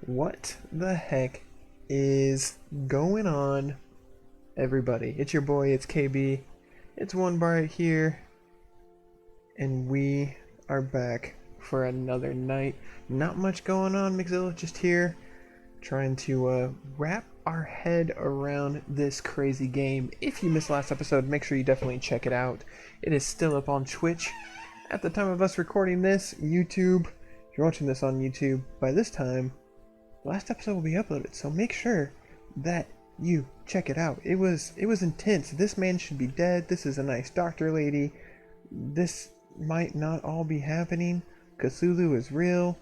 What the heck is going on, everybody? It's your boy, it's KB. It's OneBarIt here, and we are back for another night. Not much going on, Mixzilla, just here trying to wrap our head around this crazy game. If you missed last episode, make sure you definitely check it out. It is still up on Twitch. At the time of us recording this, YouTube, if you're watching this on YouTube, by this time, the last episode will be uploaded, so make sure that you check it out. It was intense. This man should be dead. This is a nice doctor lady. This might not all be happening. Cthulhu is real.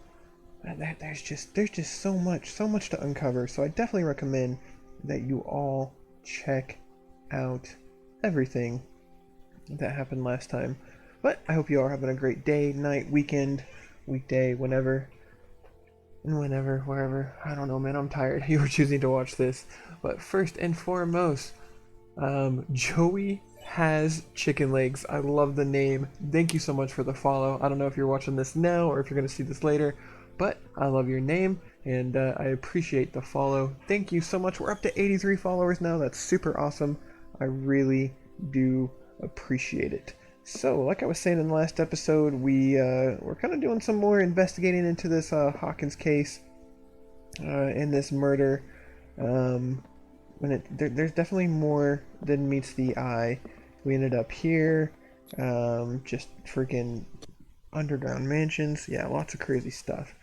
There's just so much to uncover. So I definitely recommend that you all check out everything that happened last time. But I hope you all are having a great day, night, weekend, weekday, whenever, wherever. I don't know, man. I'm tired. You were choosing to watch this. But first and foremost, Joey has chicken legs. I love the name. Thank you so much for the follow. I don't know if you're watching this now or if you're going to see this later, but I love your name and I appreciate the follow. Thank you so much. We're up to 83 followers now. That's super awesome. I really do appreciate it. So, like I was saying in the last episode, we're kind of doing some more investigating into this Hawkins case and this murder. There's definitely more than meets the eye. We ended up here, just freaking underground mansions. Yeah, lots of crazy stuff.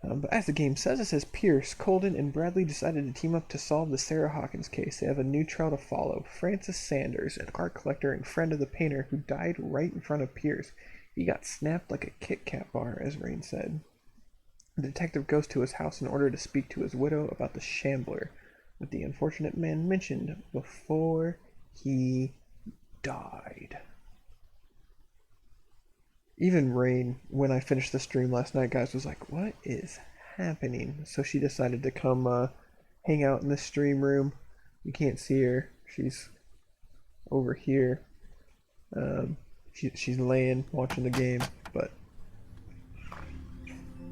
But as the game says, it says Pierce, Colden, and Bradley decided to team up to solve the Sarah Hawkins case. They have a new trail to follow. Francis Sanders, an art collector and friend of the painter who died right in front of Pierce. He got snapped like a Kit Kat bar, as Rain said. The detective goes to his house in order to speak to his widow about the shambler that the unfortunate man mentioned before he died. Even Rain, when I finished the stream last night, guys, was like, what is happening? So she decided to come hang out in the stream room. You can't see her. She's over here. She's laying, watching the game, but...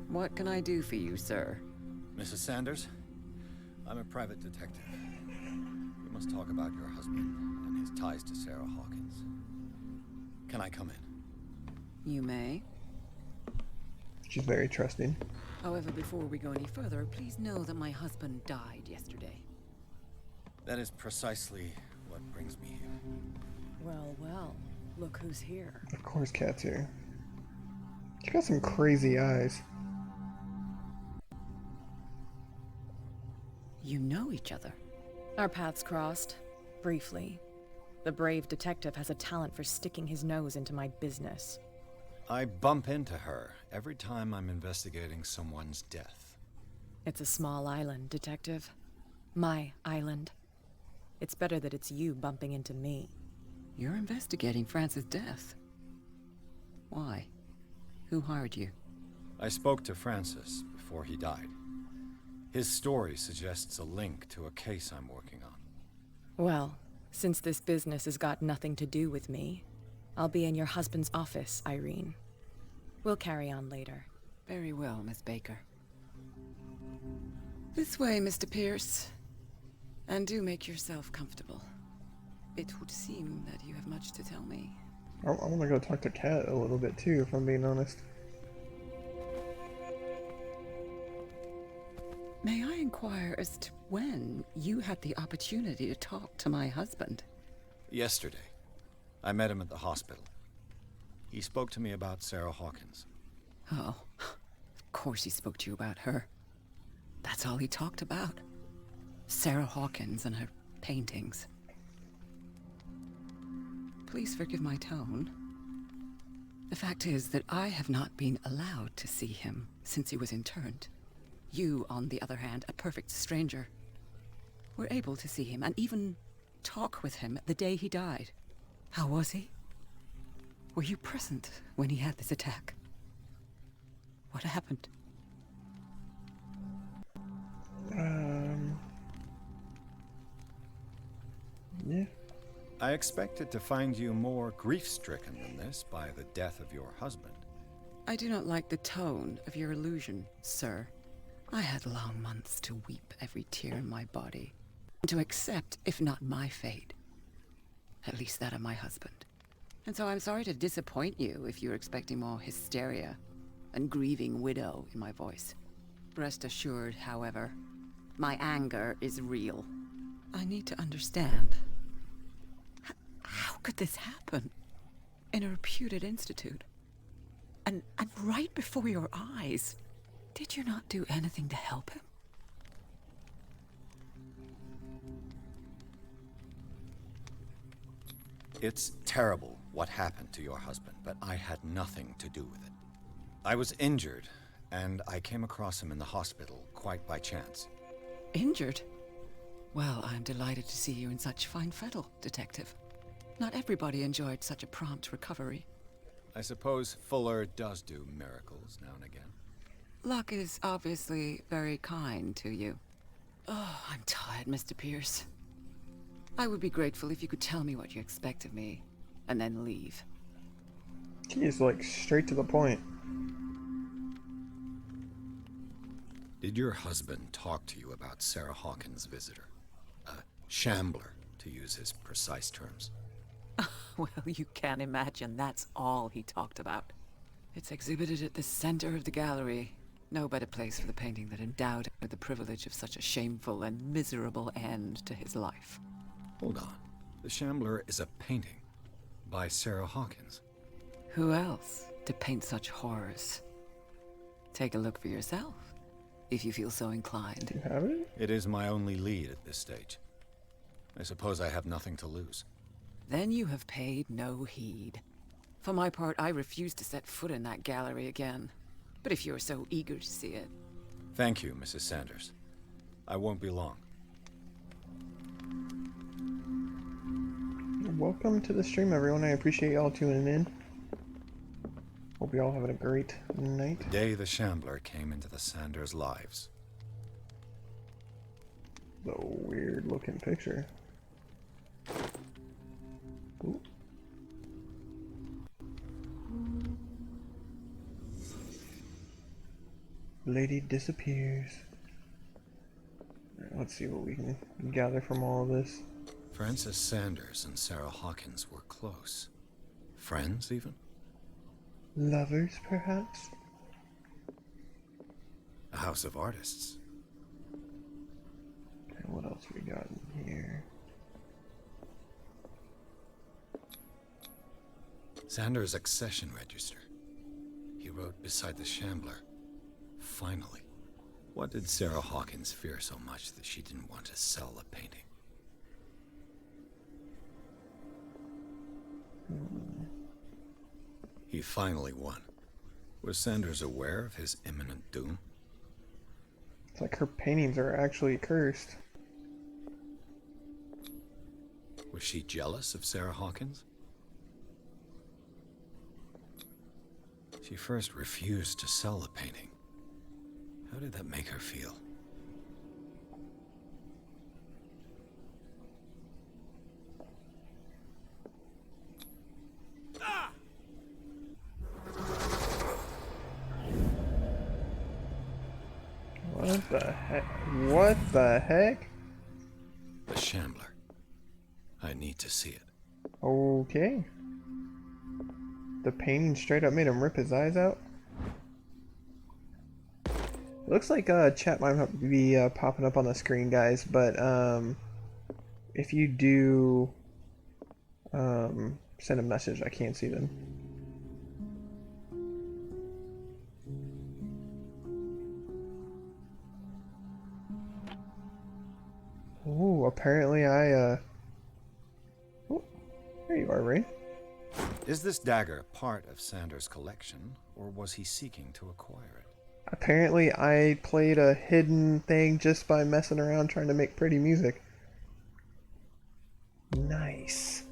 What can I do for you, sir? Mrs. Sanders, I'm a private detective. We must talk about your husband and his ties to Sarah Hawkins. Can I come in? You may. She's very trusting. However, before we go any further, please know that my husband died yesterday. That is precisely what brings me here. Well, look who's here. Of course Kat's here. She got some crazy eyes. You know each other. Our paths crossed, briefly. The brave detective has a talent for sticking his nose into my business. I bump into her every time I'm investigating someone's death. It's a small island, detective. My island. It's better that it's you bumping into me. You're investigating Francis' death. Why? Who hired you? I spoke to Francis before he died. His story suggests a link to a case I'm working on. Well, since this business has got nothing to do with me, I'll be in your husband's office, Irene. We'll carry on later. Very well, Miss Baker. This way, Mr. Pierce. And do make yourself comfortable. It would seem that you have much to tell me. I want to go talk to Kat a little bit too, if I'm being honest. May I inquire as to when you had the opportunity to talk to my husband? Yesterday, I met him at the hospital. He spoke to me about Sarah Hawkins. Oh, of course he spoke to you about her. That's all he talked about. Sarah Hawkins and her paintings. Please forgive my tone. The fact is that I have not been allowed to see him since he was interned. You, on the other hand, a perfect stranger, were able to see him and even talk with him the day he died. How was he? Were you present when he had this attack? What happened? Yeah. I expected to find you more grief-stricken than this by the death of your husband. I do not like the tone of your allusion, sir. I had long months to weep every tear in my body, and to accept, if not my fate, at least that of my husband. And so I'm sorry to disappoint you if you're expecting more hysteria and grieving widow in my voice. Rest assured, however, my anger is real. I need to understand. How could this happen? In a reputed institute? And right before your eyes? Did you not do anything to help him? It's terrible what happened to your husband, but I had nothing to do with it. I was injured, and I came across him in the hospital quite by chance. Injured? Well, I'm delighted to see you in such fine fettle, Detective. Not everybody enjoyed such a prompt recovery. I suppose Fuller does do miracles now and again. Luck is obviously very kind to you. Oh, I'm tired, Mr. Pierce. I would be grateful if you could tell me what you expect of me, and then leave. He's like straight to the point. Did your husband talk to you about Sarah Hawkins' visitor? A shambler, to use his precise terms. Well, you can imagine that's all he talked about. It's exhibited at the center of the gallery. No better place for the painting that endowed him with the privilege of such a shameful and miserable end to his life. Hold on. The Shambler is a painting by Sarah Hawkins. Who else to paint such horrors? Take a look for yourself, if you feel so inclined. Do you have it? It is my only lead at this stage. I suppose I have nothing to lose. Then you have paid no heed. For my part, I refuse to set foot in that gallery again. But if you're so eager to see it... Thank you, Mrs. Sanders. I won't be long. Welcome to the stream, everyone. I appreciate y'all tuning in. Hope y'all having a great night. The day the Shambler came into the Sanders' lives. The weird looking picture. Ooh. Lady disappears. Let's see what we can gather from all of this. Frances Sanders and Sarah Hawkins were close. Friends, even? Lovers, perhaps? A house of artists. Okay, what else we got in here? Sanders' accession register. He wrote beside the Shambler, "Finally." What did Sarah Hawkins fear so much that she didn't want to sell the painting? He finally won. Was Sanders aware of his imminent doom? It's like her paintings are actually cursed. Was she jealous of Sarah Hawkins? She first refused to sell the painting. How did that make her feel? What the heck? What the heck? The Shambler. I need to see it. Okay. The painting straight up made him rip his eyes out. It looks like chat might not be popping up on the screen, guys, but if you do send a message, I can't see them. Oh, apparently I oh, there you are, Ray. Is this dagger part of Sanders' collection, or was he seeking to acquire it? Apparently I played a hidden thing just by messing around trying to make pretty music. Nice.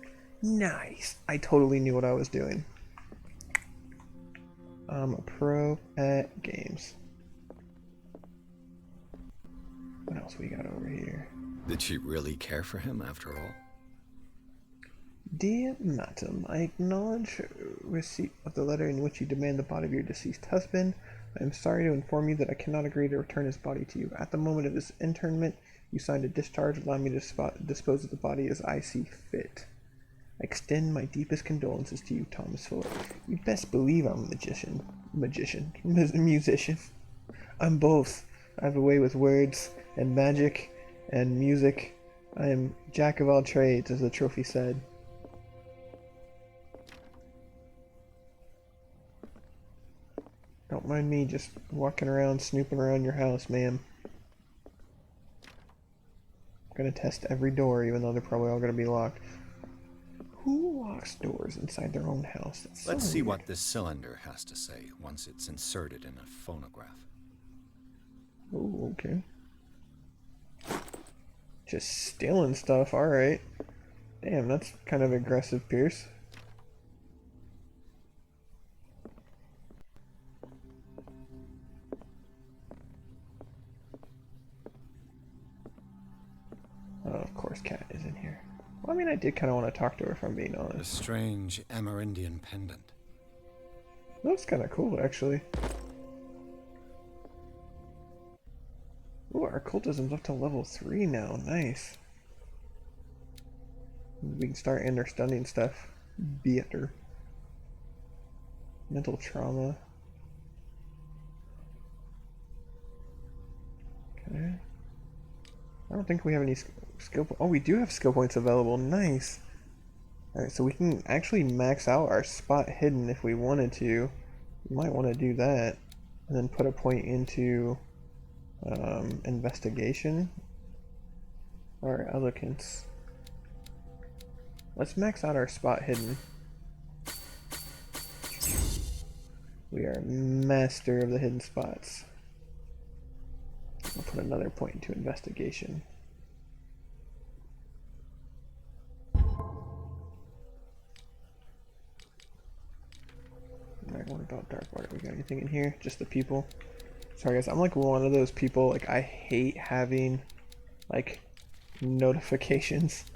Nice. I totally knew what I was doing. I'm a pro at games. What else we got over here? Did she really care for him after all? Dear Madam, I acknowledge receipt of the letter in which you demand the body of your deceased husband. I am sorry to inform you that I cannot agree to return his body to you. At the moment of his internment, you signed a discharge allowing me to dispose of the body as I see fit. I extend my deepest condolences to you, Thomas Fuller. You best believe I'm a musician. I'm both. I have a way with words and magic and music. I am jack of all trades, as the trophy said. Don't mind me just walking around, snooping around your house, ma'am. I'm gonna test every door, even though they're probably all gonna be locked. Who locks doors inside their own house? That's so Let's see weird. what this cylinder has to say once it's inserted in a phonograph. Oh, okay. Just stealing stuff, alright. Damn, that's kind of aggressive, Pierce. Oh, of course Cat is in here. Well, I mean, I did kind of want to talk to her, if I'm being A honest. strange Amerindian pendant. Looks kind of cool, actually. Ooh, our cultism's up to level 3 now. Nice. We can start understanding stuff better. Mental trauma. Okay. I don't think we have any skill. Oh, we do have skill points available. Nice. Alright, so we can actually max out our spot hidden if we wanted to. We might want to do that. And then put a point into investigation or eloquence. Let's max out our spot hidden. We are master of the hidden spots. I'll put another point into investigation. Alright, what about dark water? We got anything in here? Just the people? Sorry guys, I'm like one of those people, like I hate having like notifications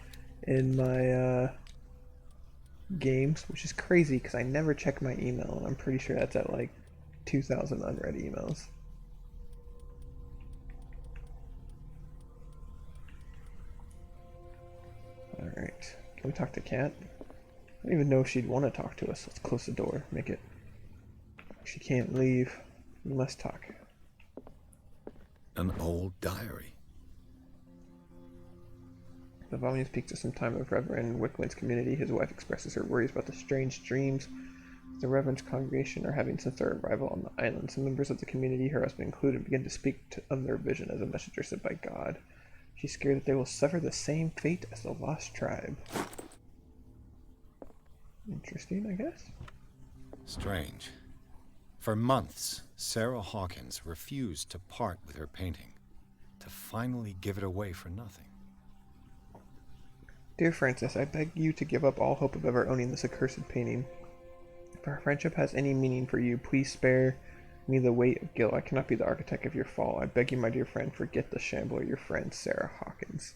in my games, which is crazy because I never check my email and I'm pretty sure that's at like 2,000 unread emails. Alright, can we talk to Kat? I don't even know if she'd want to talk to us. Let's close the door, make it. She can't leave. We must talk. An old diary. The volume speaks to some time of Reverend Wicklund's community. His wife expresses her worries about the strange dreams the Reverend's congregation are having since their arrival on the island. Some members of the community, her husband included, begin to speak of their vision as a messenger sent by God. She's scared that they will suffer the same fate as the lost tribe. Interesting, I guess. Strange. For months, Sarah Hawkins refused to part with her painting, to finally give it away for nothing. Dear Francis, I beg you to give up all hope of ever owning this accursed painting. If our friendship has any meaning for you, please spare me the weight of guilt. I cannot be the architect of your fall. I beg you, my dear friend, forget the shambler, your friend, Sarah Hawkins.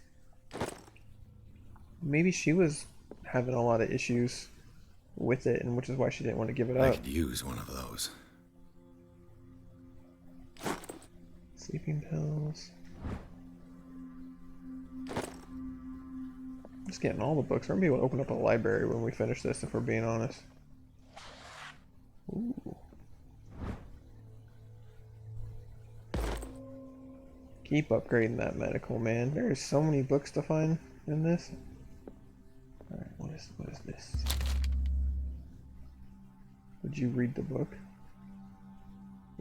Maybe she was having a lot of issues with it, and which is why she didn't want to give it I up. could use one of those. Sleeping pills. Just getting all the books. We're gonna be able to open up a library when we finish this, if we're being honest. Ooh. Keep upgrading that medical, man. There's so many books to find in this. Alright, what is this? Would you read the book?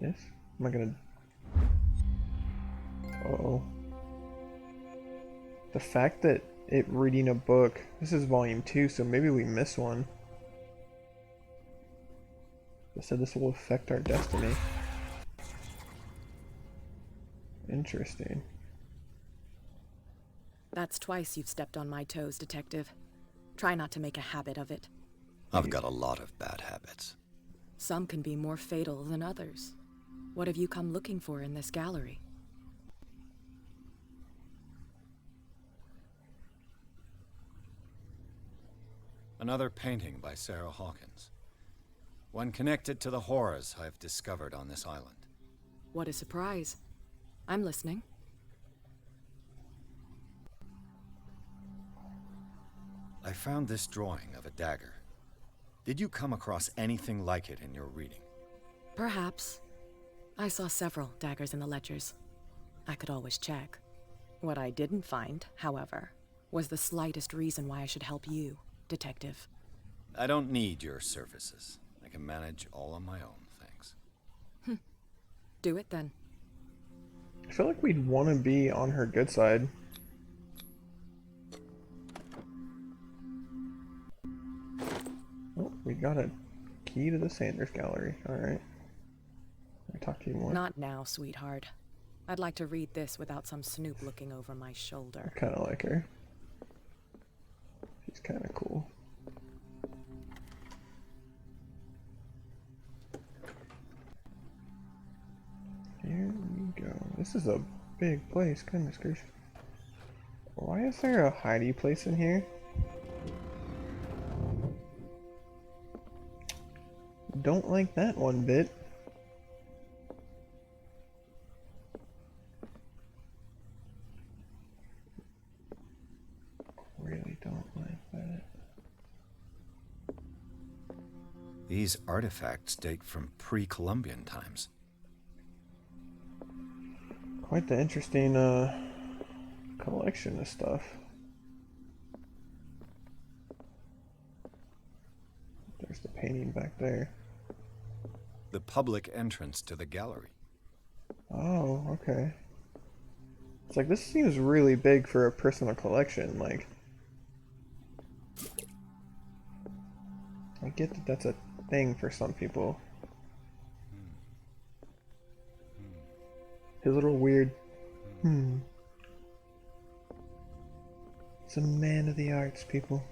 Yes? Am I gonna... Uh-oh. The fact that it reading a book... This is volume 2, so maybe we missed one. It said this will affect our destiny. Interesting. That's twice you've stepped on my toes, Detective. Try not to make a habit of it. I've got a lot of bad habits. Some can be more fatal than others. What have you come looking for in this gallery? Another painting by Sarah Hawkins. One connected to the horrors I've discovered on this island. What a surprise. I'm listening. I found this drawing of a dagger. Did you come across anything like it in your reading? Perhaps. I saw several daggers in the ledgers. I could always check. What I didn't find, however, was the slightest reason why I should help you, Detective. I don't need your services. I can manage all on my own, thanks. Do it then. I feel like we'd want to be on her good side. Oh, we got a key to the Sanders Gallery. Alright. I'll talk to you more. Not now, sweetheart. I'd like to read this without some snoop looking over my shoulder. I kind of like her. She's kind of cool. Here we go. This is a big place. Goodness gracious. Why is there a hidey place in here? Don't like that one bit. Really don't like that. These artifacts date from pre-Columbian times. Quite the interesting collection of stuff. There's the painting back there. The public entrance to the gallery. Oh, okay. It's like, this seems really big for a personal collection. Like, I get that that's a thing for some people. His little weird, It's a man of the arts, people.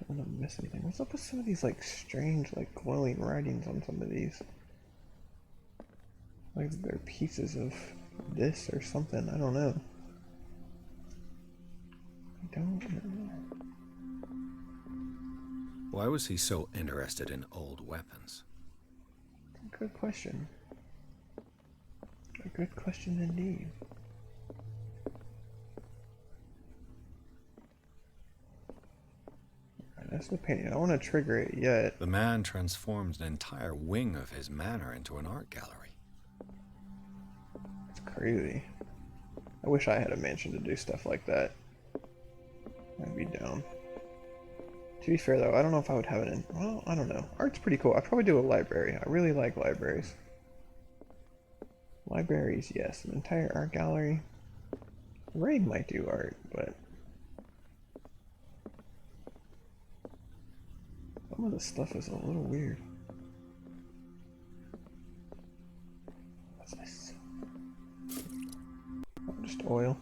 Don't want to miss anything. What's up with some of these, like, strange, like, glowing writings on some of these? Like they're pieces of this or something. I don't know. I don't know. Why was he so interested in old weapons? Good question. A good question indeed. Alright, that's the painting. I don't want to trigger it yet. The man transformed an entire wing of his manor into an art gallery. It's crazy. I wish I had a mansion to do stuff like that. I'd be down. To be fair though, I don't know if I would have it in... Well, I don't know. Art's pretty cool. I'd probably do a library. I really like libraries. Libraries, yes. An entire art gallery. Raid might do art, but... some of the stuff is a little weird. What's this? Oh, just oil.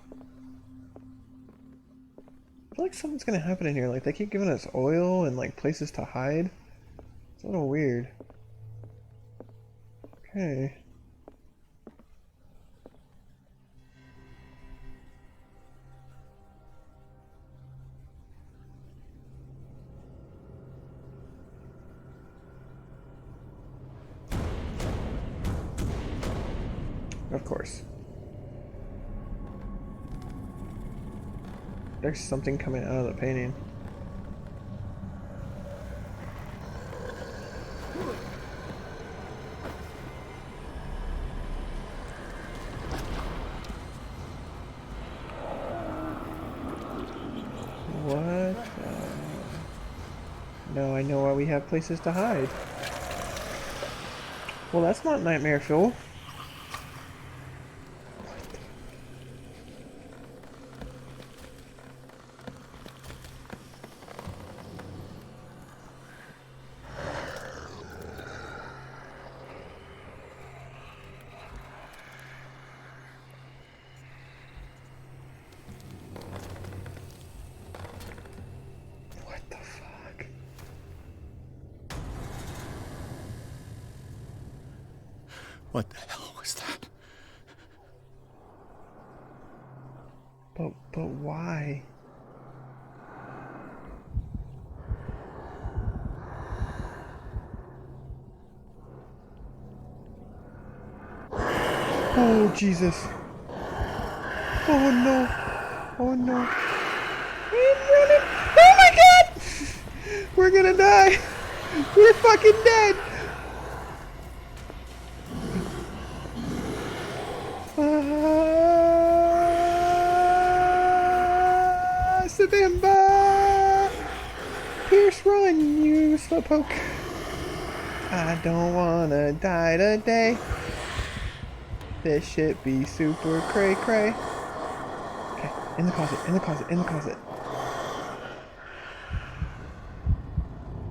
I feel like something's gonna happen in here. Like, they keep giving us oil and, like, places to hide. It's a little weird. Okay. Of course. There's something coming out of the painting. What? No, I know why we have places to hide. Well, that's not nightmare fuel. What the fuck? What the hell was that? But why? Oh, Jesus. Oh, no. Oh, no. I'm running. Oh, my God! We're gonna die. We're fucking dead. Sabimba! Pierce, run, you slowpoke. I don't wanna die today. This shit be super cray cray. Okay, in the closet, in the closet, in the closet.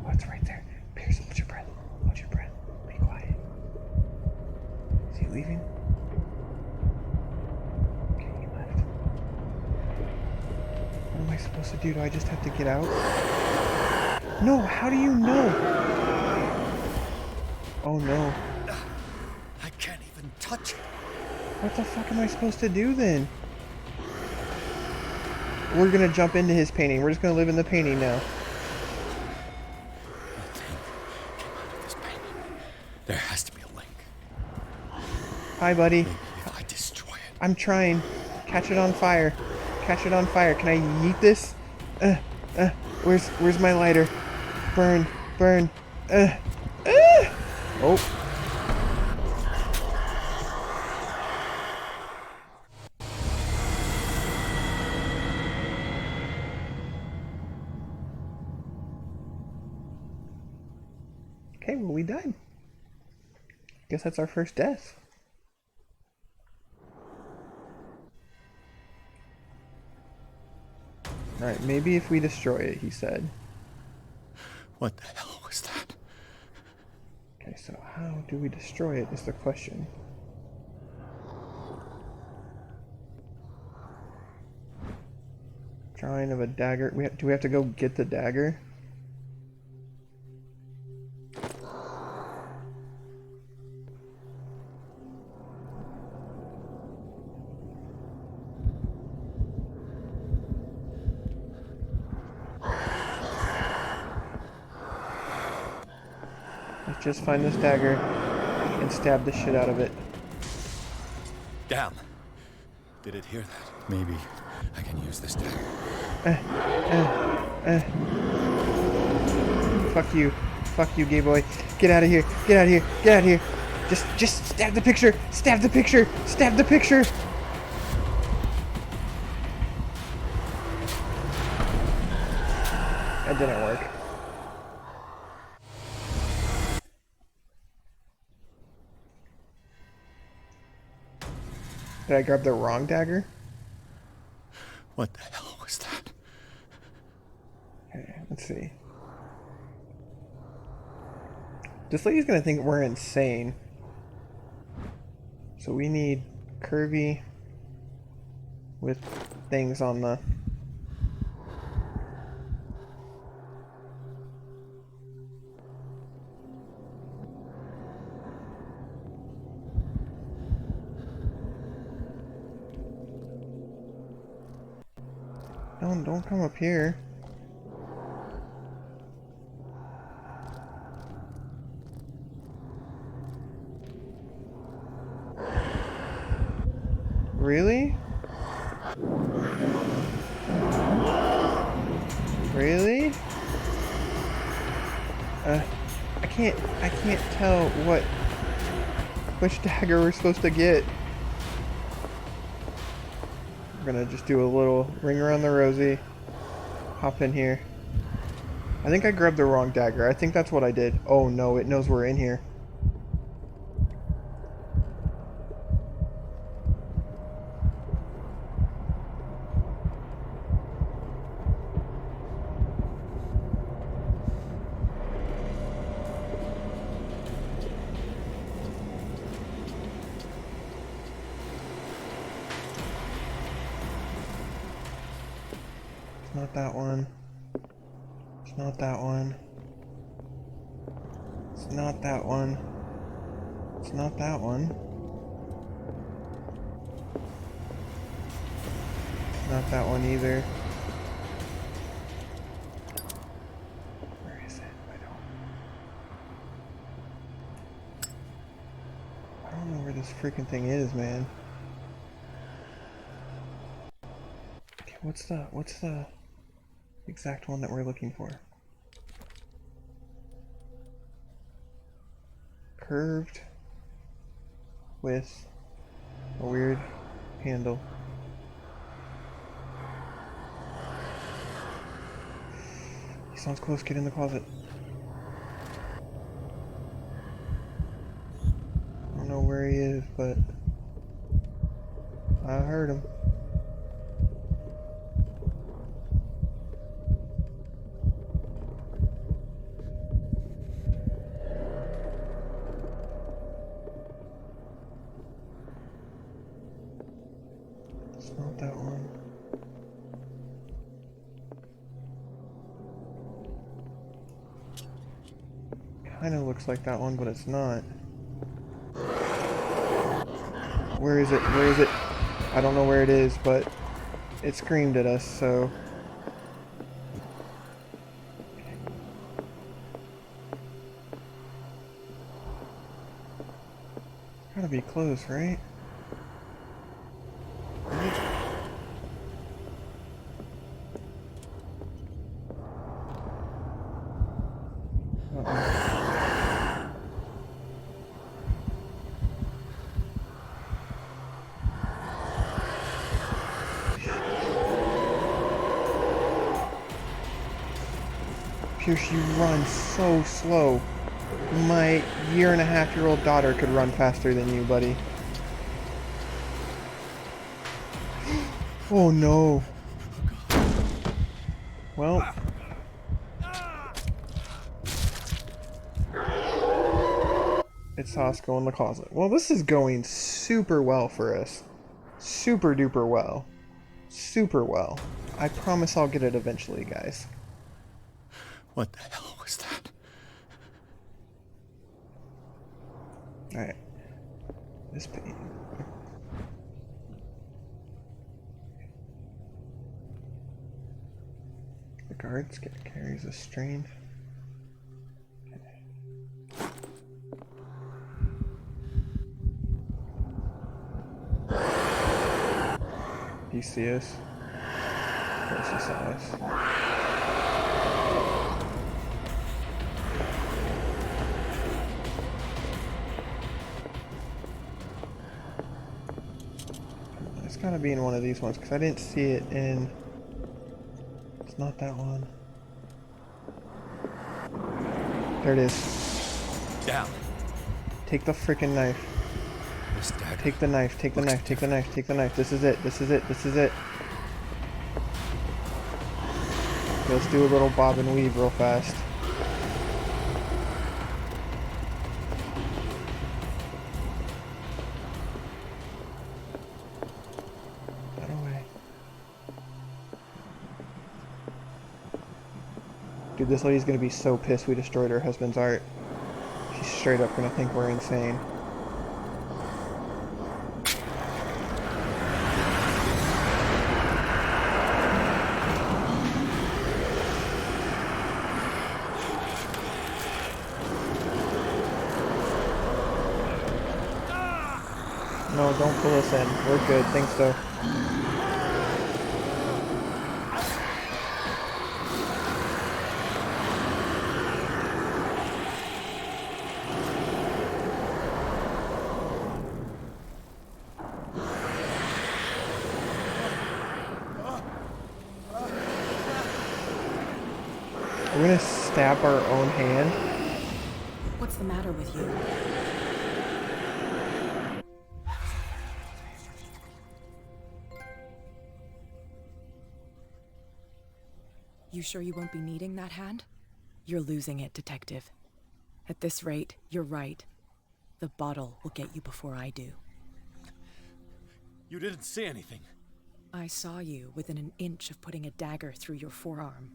Oh, it's right there. Pierce, hold your breath. Hold your breath. Be quiet. Is he leaving? Okay, he left. What am I supposed to do? Do I just have to get out? No, how do you know? Oh no. I can't even touch it. What the fuck am I supposed to do then? We're gonna jump into his painting. We're just gonna live in the painting now. The thing came out of this painting. There has to be a link. Hi, buddy. Maybe if I destroy it. I'm trying. Catch it on fire. Catch it on fire. Can I yeet this? Where's my lighter? Burn, burn. Oh. Okay, well, we died. Guess that's our first death. Alright, maybe if we destroy it, he said. What the hell was that? Okay, so how do we destroy it is the question. Drawing of a dagger. Do we have to go get the dagger? Let's just find this dagger and stab the shit out of it. Damn. Did it hear that? Maybe I can use this dagger. Fuck you. Fuck you, gay boy. Get out of here. Get out of here. Get out of here. Just stab the picture. Stab the picture. Stab the picture. That didn't work. Did I grab the wrong dagger? What the hell was that? Okay, let's see. This lady's gonna think we're insane. So we need curvy with things on the... Don't come up here. Really? Really? I can't tell which dagger we're supposed to get. We're gonna just do a little ring around the rosy. Hop in here. I think I grabbed the wrong dagger. I think that's what I did. Oh no, it knows we're in here. It's not that one. It's not that one. It's not that one. It's not that one. It's not that one either. Where is it? I don't know where this freaking thing is, man. Okay, what's the exact one that we're looking for? Curved with a weird handle. He sounds close. Get in the closet. I don't know where he is, but I heard him. It's not that one. Kinda looks like that one, but it's not. Where is it? Where is it? I don't know where it is, but it screamed at us, so... Gotta be close, right? Pierce, you run so slow. My year-and-a-half-year-old daughter could run faster than you, buddy. Oh no. Well. It saw us go in the closet. Well, this is going super well for us. Super duper well. Super well. I promise I'll get it eventually, guys. What the hell was that? Alright. This pain. The guards carries a strain. Do you see us? Of course he saw us. It's gotta be in one of these ones, because I didn't see it in... It's not that one. There it is. Down. Take the freaking knife. This dagger. Take the knife, take the knife, take the knife, take the knife. This is it, this is it, this is it. Let's do a little bob and weave real fast. That away. Dude, this lady's gonna be so pissed we destroyed her husband's art. She's straight up gonna think we're insane. No, don't pull us in. We're good. Thanks, though. We're gonna stab our own hand. What's the matter with you? You sure you won't be needing that hand? You're losing it, Detective. At this rate, you're right. The bottle will get you before I do. You didn't see anything. I saw you within an inch of putting a dagger through your forearm.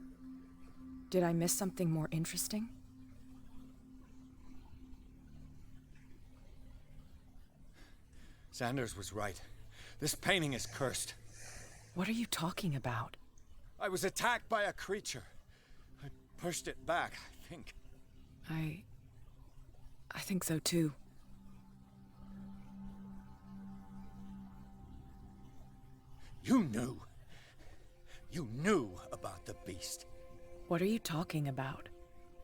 Did I miss something more interesting? Sanders was right. This painting is cursed. What are you talking about? I was attacked by a creature. I pushed it back, I think. I think so too. You knew. You knew about the beast. What are you talking about?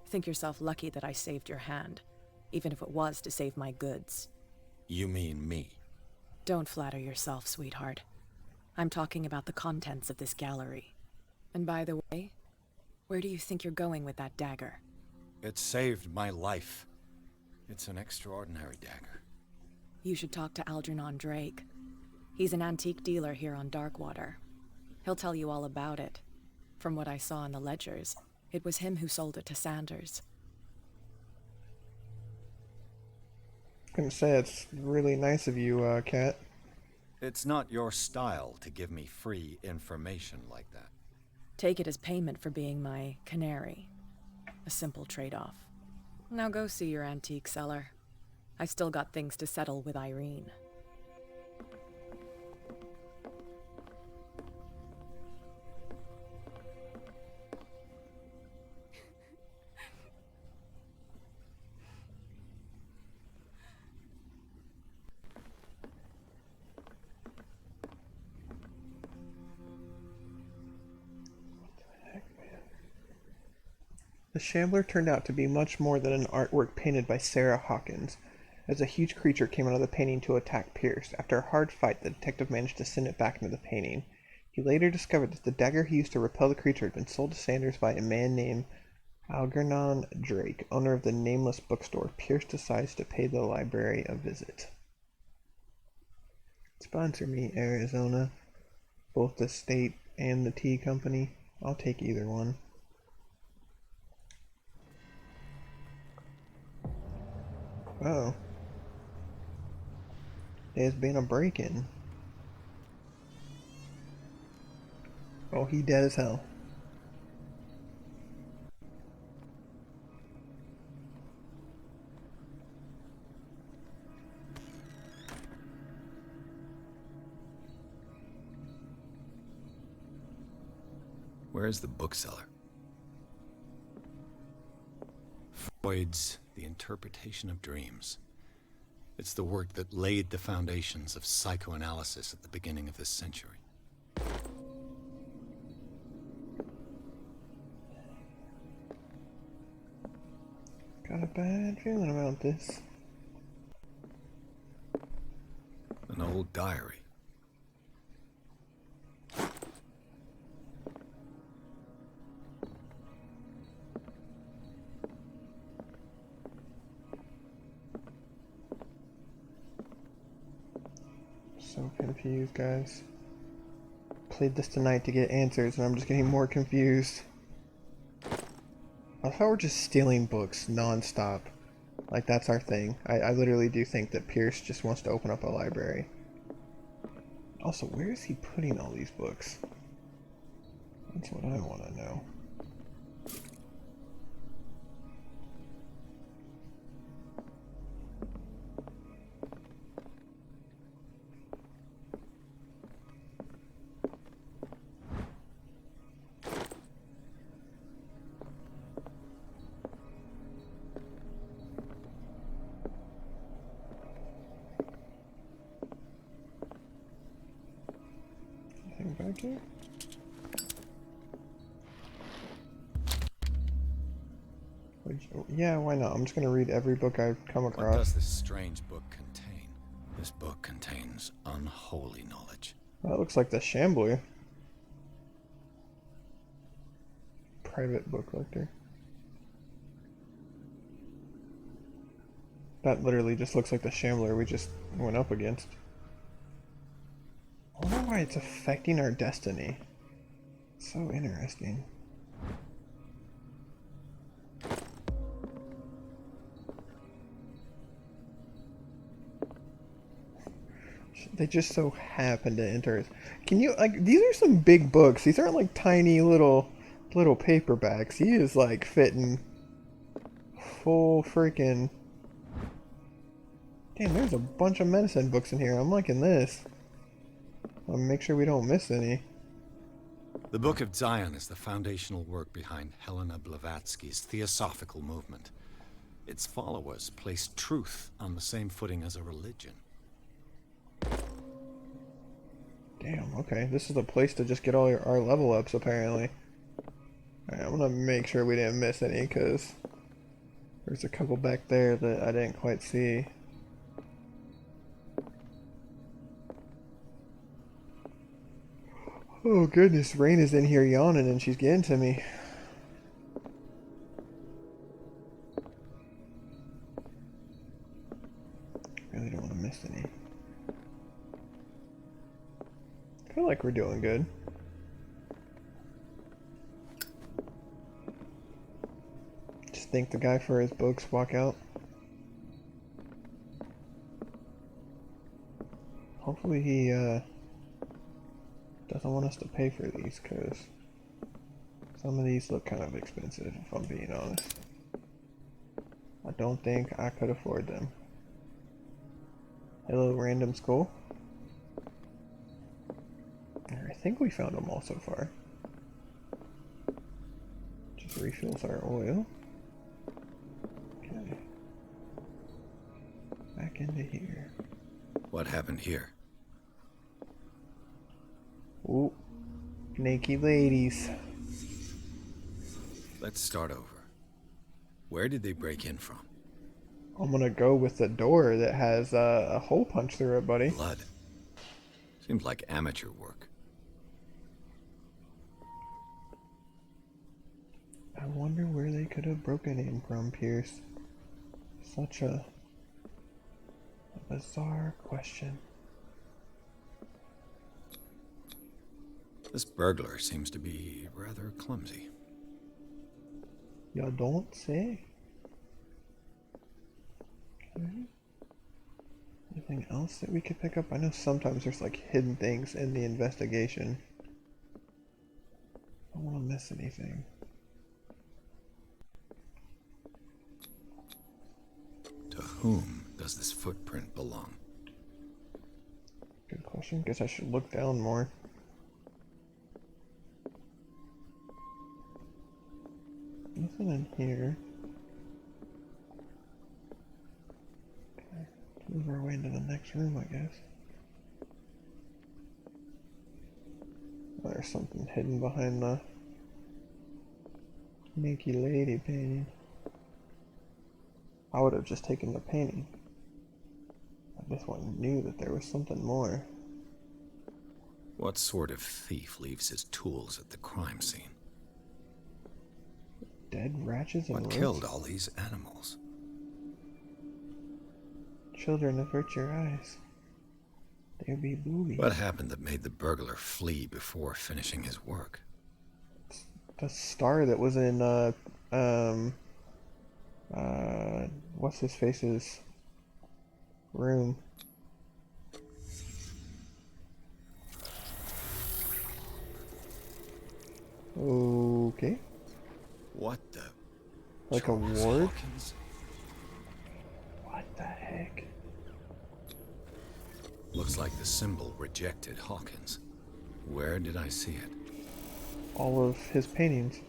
Think yourself lucky that I saved your hand, even if it was to save my goods. You mean me? Don't flatter yourself, sweetheart. I'm talking about the contents of this gallery. And by the way, where do you think you're going with that dagger? It saved my life. It's an extraordinary dagger. You should talk to Algernon Drake. He's an antique dealer here on Darkwater. He'll tell you all about it. From what I saw in the ledgers, it was him who sold it to Sanders. I'm gonna say it's really nice of you, Kat. It's not your style to give me free information like that. Take it as payment for being my canary. A simple trade-off. Now go see your antique seller. I've still got things to settle with Irene. The Shambler turned out to be much more than an artwork painted by Sarah Hawkins, as a huge creature came out of the painting to attack Pierce. After a hard fight, the detective managed to send it back into the painting. He later discovered that the dagger he used to repel the creature had been sold to Sanders by a man named Algernon Drake, owner of the nameless bookstore. Pierce decides to pay the library a visit. Sponsor me, Arizona. Both the state and the tea company. I'll take either one. Oh. There's been a break-in. Oh, he dead as hell. Where's the bookseller? Freud's The Interpretation of Dreams. It's the work that laid the foundations of psychoanalysis at the beginning of this century. Got a bad feeling about this. An old diary. So confused, guys. Played this tonight to get answers, and I'm just getting more confused. I thought we're just stealing books non-stop. Like, that's our thing. I literally do think that Pierce just wants to open up a library. Also, where is he putting all these books? That's what I want to know. Back here? Yeah, why not? I'm just gonna read every book I've come What across. does this strange book contain? This book contains unholy knowledge. That looks like the Shambler. Private book collector. That literally just looks like the Shambler we just went up against. I wonder why it's affecting our destiny. So interesting. They just so happen to enter. Can you, like, these are some big books. These aren't like tiny little paperbacks. He is like fitting full freaking. Damn, there's a bunch of medicine books in here. I'm liking this. I'll make sure we don't miss any. The Book of Zion is the foundational work behind Helena Blavatsky's Theosophical movement. Its followers place truth on the same footing as a religion. Damn, okay. This is the place to just get all our level ups, apparently. Alright, I'm gonna make sure we didn't miss any, because there's a couple back there that I didn't quite see. Oh goodness, Rain is in here yawning and she's getting to me. Really don't want to miss any. I feel like we're doing good. Just thank the guy for his books, walk out. Hopefully he doesn't want us to pay for these, because some of these look kind of expensive, if I'm being honest. I don't think I could afford them. Hello, random skull. I think we found them all so far. Just refills our oil. Okay. Back into here. What happened here? Ooh. Naked ladies. Let's start over. Where did they break in from? I'm gonna go with the door that has a hole punch through it, buddy. Blood. Seems like amateur work. I wonder where they could have broken in from, Pierce. Such a bizarre question. This burglar seems to be rather clumsy. Y'all don't say. Okay. Anything else that we could pick up? I know sometimes there's like hidden things in the investigation. I don't want to miss anything. To whom does this footprint belong? Good question. Guess I should look down more. Nothing in here. Okay. Move our way into the next room, I guess. Oh, there's something hidden behind the naked lady painting. I would have just taken the painting. I just knew that there was something more. What sort of thief leaves his tools at the crime scene? Dead ratchets and What roots? killed all these animals? Children, avert your eyes. There be boobies. What happened that made the burglar flee before finishing his work? The star that was in what's his face's room. Okay. What the? Like a Charles ward? Hawkins? What the heck? Looks like the symbol rejected Hawkins. Where did I see it? All of his paintings.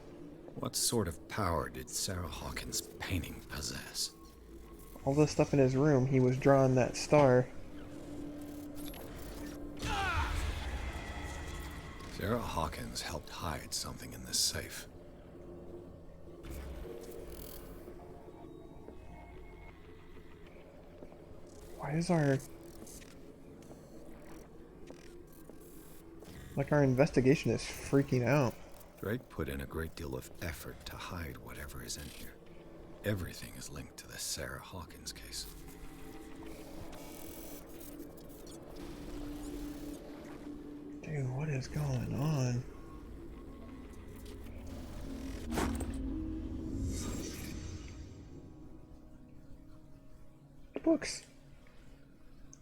What sort of power did Sarah Hawkins' painting possess? All the stuff in his room, he was drawing that star. Sarah Hawkins helped hide something in this safe. Why is our investigation is freaking out? Drake put in a great deal of effort to hide whatever is in here. Everything is linked to the Sarah Hawkins case. Dude, what is going on? Books.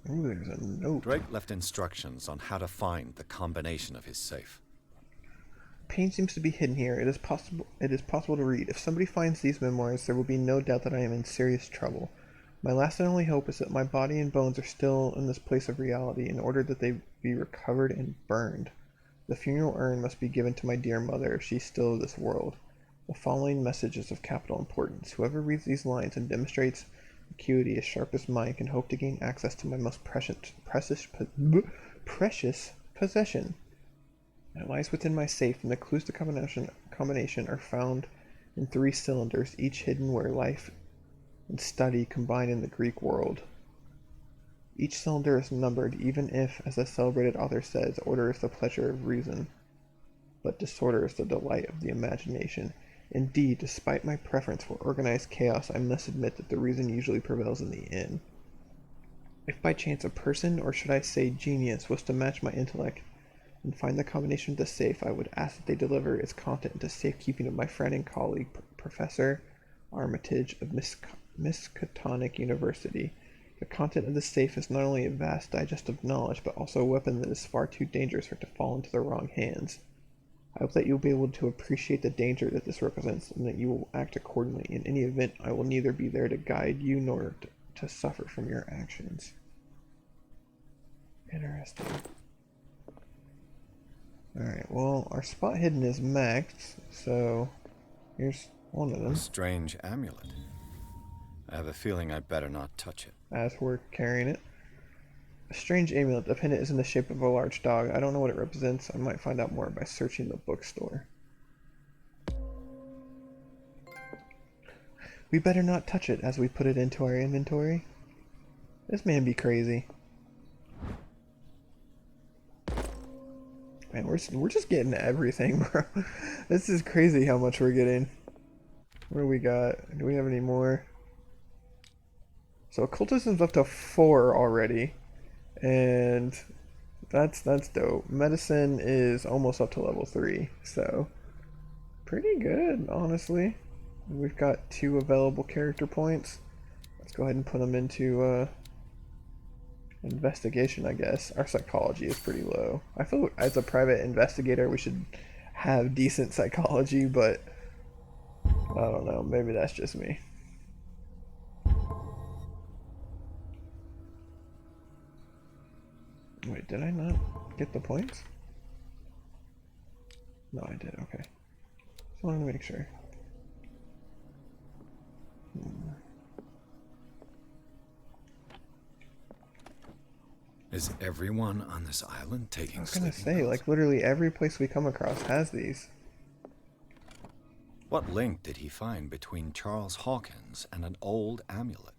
Ooh, there's a note. Drake left instructions on how to find the combination of his safe. Pain seems to be hidden here. It is possible to read. If somebody finds these memoirs, there will be no doubt that I am in serious trouble. My last and only hope is that my body and bones are still in this place of reality in order that they be recovered and burned. The funeral urn must be given to my dear mother if she is still of this world. The following message is of capital importance. Whoever reads these lines and demonstrates acuity as sharp as mine can hope to gain access to my most precious possession. It lies within my safe, and the clues to combination are found in 3 cylinders, each hidden where life and study combine in the Greek world. Each cylinder is numbered, even if, as a celebrated author says, order is the pleasure of reason, but disorder is the delight of the imagination. Indeed, despite my preference for organized chaos, I must admit that the reason usually prevails in the end. If by chance a person, or should I say genius, was to match my intellect and find the combination of the safe, I would ask that they deliver its content into safekeeping of my friend and colleague, Professor Armitage of Miskatonic University. The content of the safe is not only a vast digest of knowledge, but also a weapon that is far too dangerous for it to fall into the wrong hands. I hope that you will be able to appreciate the danger that this represents, and that you will act accordingly. In any event, I will neither be there to guide you nor to suffer from your actions. Interesting. Alright, well, our spot hidden is maxed, so here's one of them. A strange amulet. I have a feeling I better not touch it. As we're carrying it. A strange amulet. The pendant is in the shape of a large dog. I don't know what it represents. I might find out more by searching the bookstore. We better not touch it as we put it into our inventory. This man be crazy. Man, we're just getting everything, bro. This is crazy how much we're getting. What do we got? Do we have any more? So occultism's up to 4 already, and that's dope. Medicine is almost up to level 3, so pretty good, honestly. We've got 2 available character points. Let's go ahead and put them into investigation, I guess. Our psychology is pretty low. I feel as a private investigator we should have decent psychology, but I don't know, maybe that's just me. Wait, did I not get the points? No, I did, okay. Just wanted to make sure. Is everyone on this island taking I was gonna sleeping say, pills? like, literally every place we come across has these. What link did he find between Charles Hawkins and an old amulet?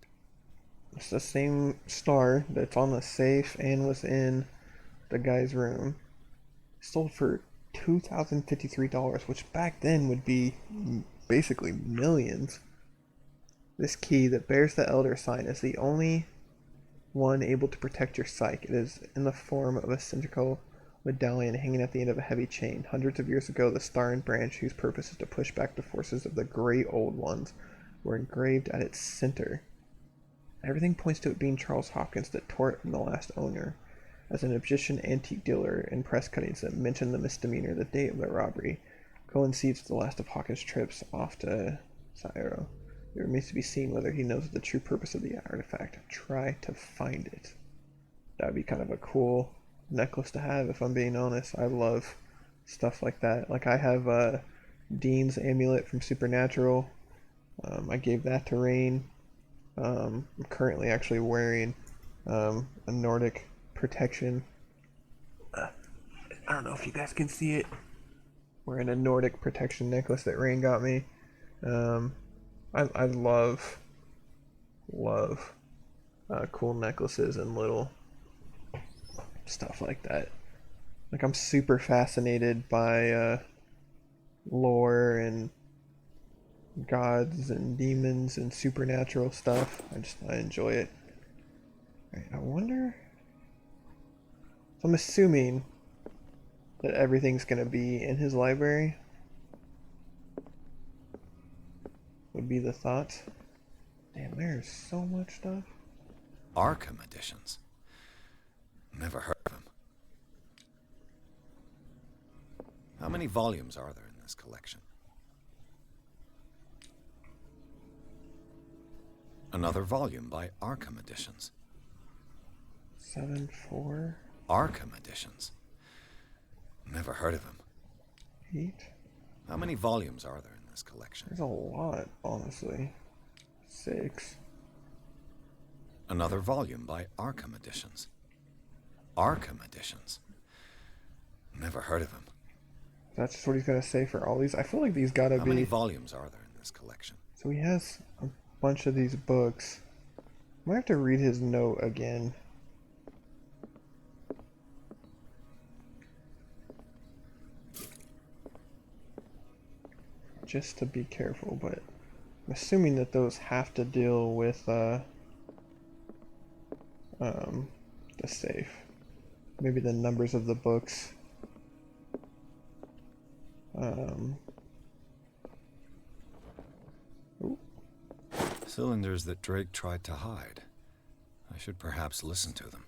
It's the same star that's on the safe and was in the guy's room. Sold for $2,053, which back then would be basically millions. This key that bears the Elder Sign is the only one able to protect your psyche. It is in the form of a cylindrical medallion hanging at the end of a heavy chain. Hundreds of years ago, the star and branch, whose purpose is to push back the forces of the Great Old Ones, were engraved at its center. Everything points to it being Charles Hawkins that tore it from the last owner. As an Egyptian antique dealer in press cuttings that mention the misdemeanor, the date of the robbery coincides with the last of Hawkins' trips off to Cairo. It remains to be seen whether he knows the true purpose of the artifact. Try to find it. That would be kind of a cool necklace to have, if I'm being honest. I love stuff like that. Like, I have Dean's amulet from Supernatural. I gave that to Rain. I'm currently actually wearing a Nordic protection. I don't know if you guys can see it. Wearing a Nordic protection necklace that Rain got me. I love cool necklaces and little stuff like that. Like, I'm super fascinated by lore and gods and demons and supernatural stuff. I enjoy it. Alright, I wonder. So I'm assuming that everything's gonna be in his library. Would be the thought. Damn, there's so much stuff. Arkham editions. Never heard of him. How many volumes are there in this collection? Another volume by Arkham Editions. 7-4. Arkham Editions. Never heard of him. 8. How many volumes are there in this collection? There's a lot, honestly. 6. Another volume by Arkham Editions. Arkham Editions. Never heard of him. That's just what he's gonna say for all these. I feel like these gotta How be. many volumes are there in this collection? So he has a bunch of these books. I might have to read his note again. Just to be careful, but I'm assuming that those have to deal with the safe. Maybe the numbers of the books. Ooh. Cylinders that Drake tried to hide. I should perhaps listen to them.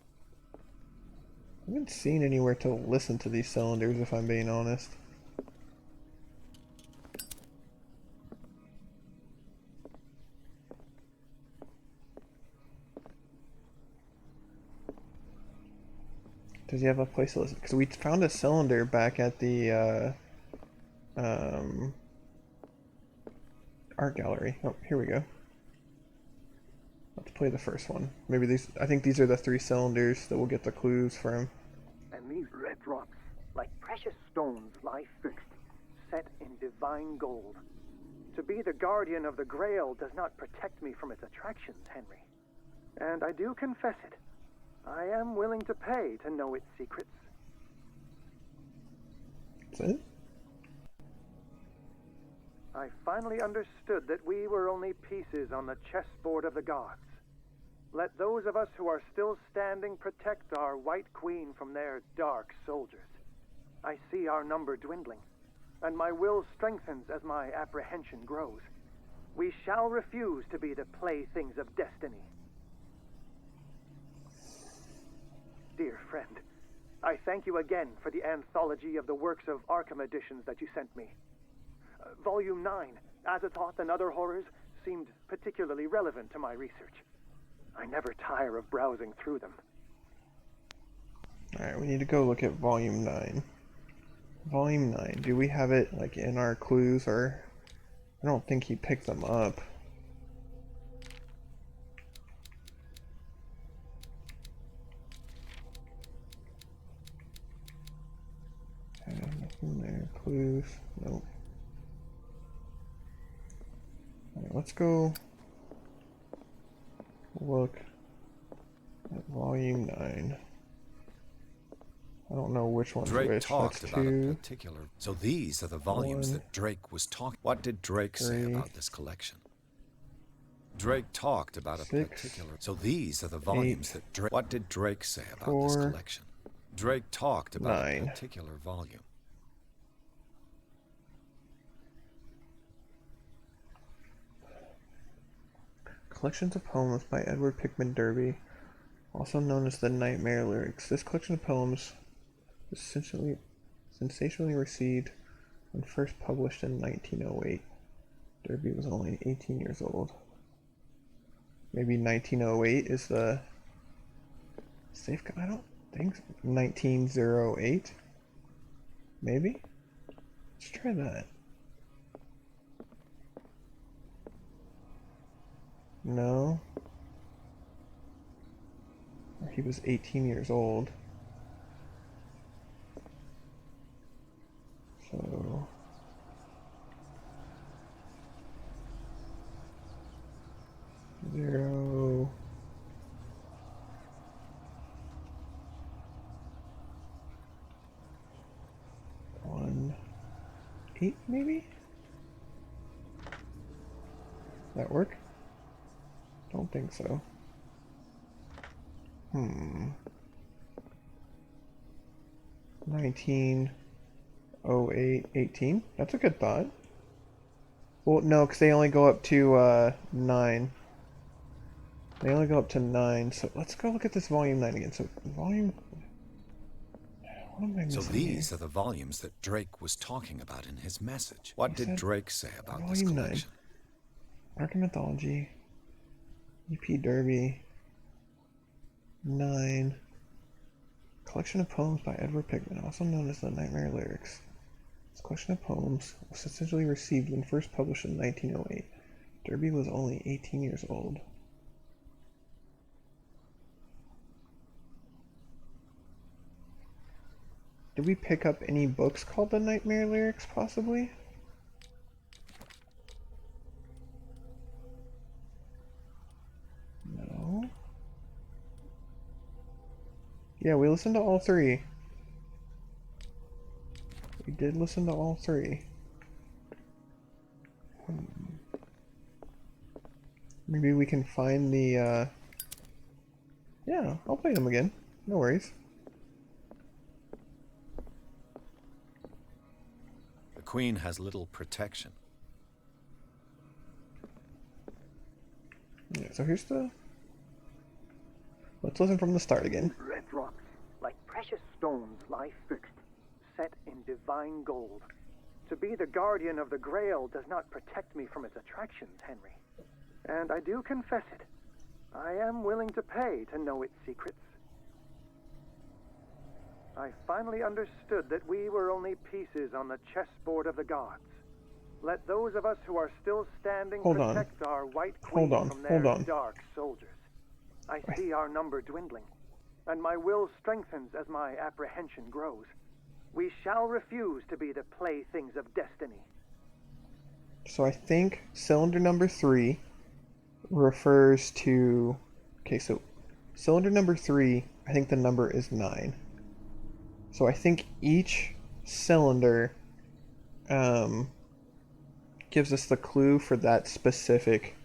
I haven't seen anywhere to listen to these cylinders, if I'm being honest. Does he have a place to listen? Because we found a cylinder back at the art gallery. Oh, here we go. Let's play the first one. Maybe these. I think these are the 3 cylinders that we'll get the clues from. And these red drops, like precious stones, lie fixed, set in divine gold. To be the guardian of the Grail does not protect me from its attractions, Henry. And I do confess it. I am willing to pay to know its secrets. That's it? I finally understood that we were only pieces on the chessboard of the gods. Let those of us who are still standing protect our White Queen from their dark soldiers. I see our number dwindling, and my will strengthens as my apprehension grows. We shall refuse to be the playthings of destiny. Dear friend, I thank you again for the anthology of the works of Arkham editions that you sent me. Volume 9, Azathoth and Other Horrors, seemed particularly relevant to my research. I never tire of browsing through them. Alright, we need to go look at Volume 9. Volume 9, do we have it like in our clues, or... I don't think he picked them up. Nothing there. Clues. Nope. Alright, let's go look at Volume 9. I don't know which one's Drake which. talked That's about 2. a particular... So these are the volumes 1, that Drake was talking... What did Drake say 3, about this collection? Drake talked about a 6, particular... So these are the volumes 8, that Drake... What did Drake say about 4, this collection? Drake talked about 9. a particular volume. Collections of poems by Edward Pickman Derby, also known as the Nightmare Lyrics. This collection of poems was sensationally received when first published in 1908. Derby was only 18 years old. Maybe 1908 is the safe. I don't think so. 1908. Maybe. Let's try that. No. He was 18 years old. So... Zero... 1... 8, maybe? That work? Don't think so. 1908, 18? That's a good thought. Well, no, because they only go up to 9. They only go up to 9, so let's go look at this volume 9 again. So, volume... What am I missing So these here? are the volumes that Drake was talking about in his message. What He did said Drake say about this volume 9. collection? Arkham Mythology, E.P. Derby, 9, collection of poems by Edward Pickman, also known as the Nightmare Lyrics. This collection of poems was essentially received when first published in 1908. Derby was only 18 years old. Did we pick up any books called the Nightmare Lyrics, possibly? No. Yeah, we listened to all three. We did listen to all three. Maybe we can find the, yeah, I'll play them again. No worries. The Queen has little protection. Yeah, so here's the... Let's listen from the start again. Red rocks, like precious stones, lie fixed, set in divine gold. To be the guardian of the Grail does not protect me from its attractions, Henry. And I do confess it. I am willing to pay to know its secrets. I finally understood that we were only pieces on the chessboard of the gods. Let those of us who are still standing protect our white queen from their dark soldiers. I see our number dwindling, and my will strengthens as my apprehension grows. We shall refuse to be the playthings of destiny. So I think cylinder number 3 refers to... Okay, so cylinder number 3, I think the number is 9. So I think each cylinder gives us the clue for that specific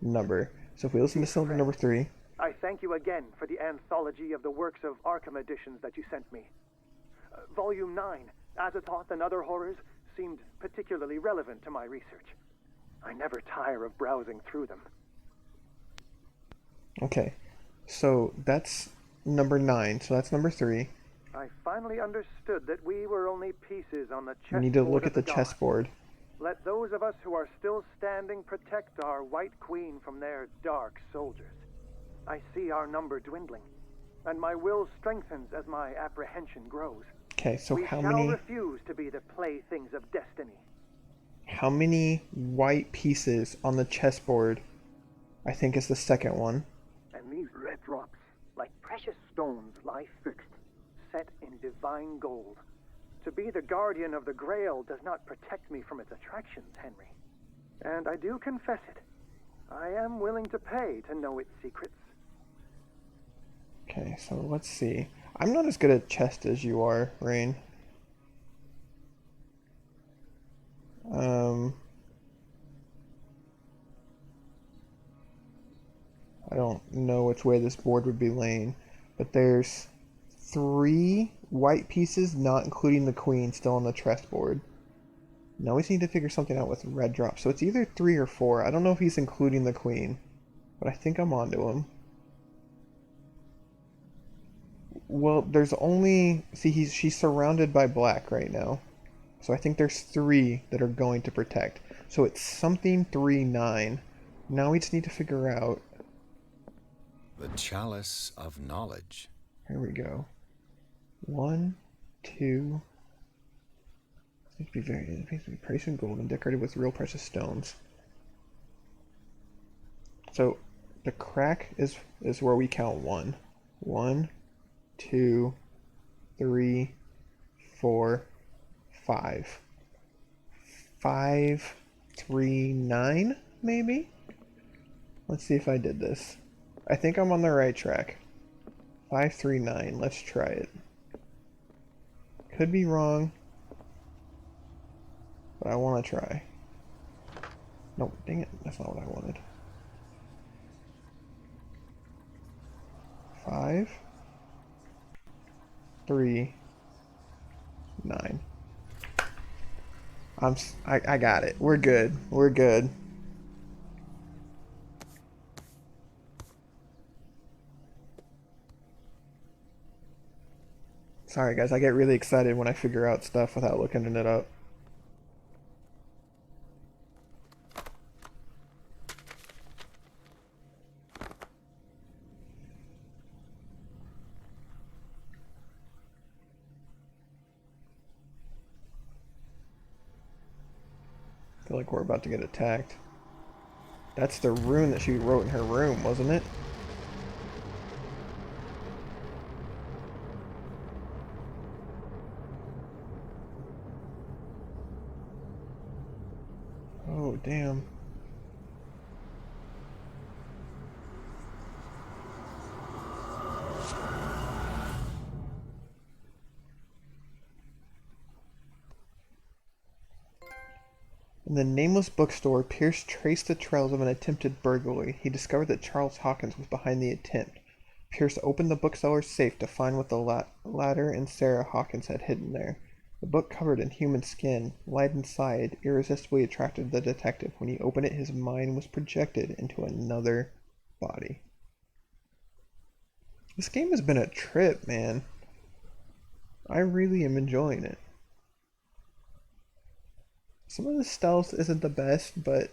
number. So if we listen to cylinder number 3... I thank you again for the anthology of the works of Arkham editions that you sent me. Volume 9, Azathoth and Other Horrors, seemed particularly relevant to my research. I never tire of browsing through them. Okay, so that's number 9, so that's number 3. I finally understood that we were only pieces on the chessboard. We need to look at the chessboard. Let those of us who are still standing protect our white queen from their dark soldiers. I see our number dwindling, and my will strengthens as my apprehension grows. Okay, so how many... We shall refuse to be the playthings of destiny. How many white pieces on the chessboard, I think, is the second one. And these red rocks, like precious stones, lie fixed, set in divine gold. To be the guardian of the Grail does not protect me from its attractions, Henry. And I do confess it. I am willing to pay to know its secrets. Okay, so let's see. I'm not as good at chess as you are, Rain. I don't know which way this board would be laying, but there's 3 white pieces, not including the queen, still on the chessboard. Now we just need to figure something out with red drop. So it's either 3 or 4. I don't know if he's including the queen, but I think I'm onto him. Well, there's only... See, she's surrounded by black right now. So I think there's 3 that are going to protect. So it's something 3, 9. Now we just need to figure out... The Chalice of Knowledge. Here we go. 1, 2... It needs to be precious gold and decorated with real precious stones. So the crack is where we count 1. 1, 2, 3, 4, 5. 5, 3, 9, maybe? Let's see if I did this. I think I'm on the right track. 5, 3, 9. Let's try it. Could be wrong, but I want to try. Nope, dang it. That's not what I wanted. 5, 3, 9. I got it. We're good. We're good. Sorry guys, I get really excited when I figure out stuff without looking it up. I feel like we're about to get attacked. That's the rune that she wrote in her room, wasn't it? Oh, damn. In the nameless bookstore, Pierce traced the trails of an attempted burglary. He discovered that Charles Hawkins was behind the attempt. Pierce opened the bookseller's safe to find what the latter and Sarah Hawkins had hidden there. The book, covered in human skin, light inside, irresistibly attracted the detective. When he opened it, his mind was projected into another body. This game has been a trip, man. I really am enjoying it. Some of the stealth isn't the best, but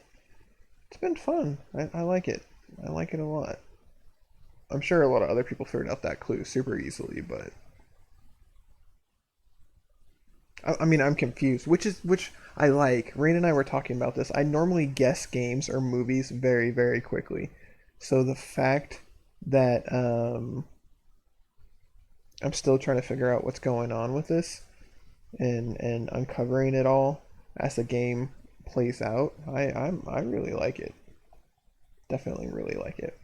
it's been fun. I like it. I like it a lot. I'm sure a lot of other people figured out that clue super easily, but I mean, I'm confused. Which I like. Rain and I were talking about this. I normally guess games or movies very, very quickly. So the fact that I'm still trying to figure out what's going on with this and uncovering it all as the game plays out, I really like it. Definitely really like it.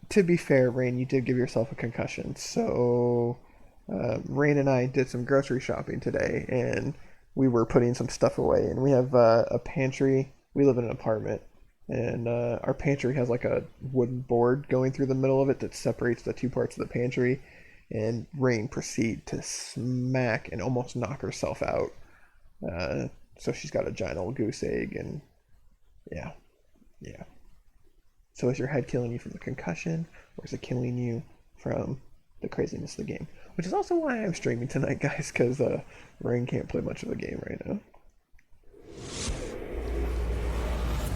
To be fair, Rain, you did give yourself a concussion, so Rain and I did some grocery shopping today, and we were putting some stuff away, and we have a pantry. We live in an apartment, and our pantry has like a wooden board going through the middle of it that separates the two parts of the pantry, and Rain proceeded to smack and almost knock herself out. So she's got a giant old goose egg, and yeah. So is your head killing you from the concussion, or is it killing you from the craziness of the game? Which is also why I'm streaming tonight, guys, because Rain can't play much of the game right now.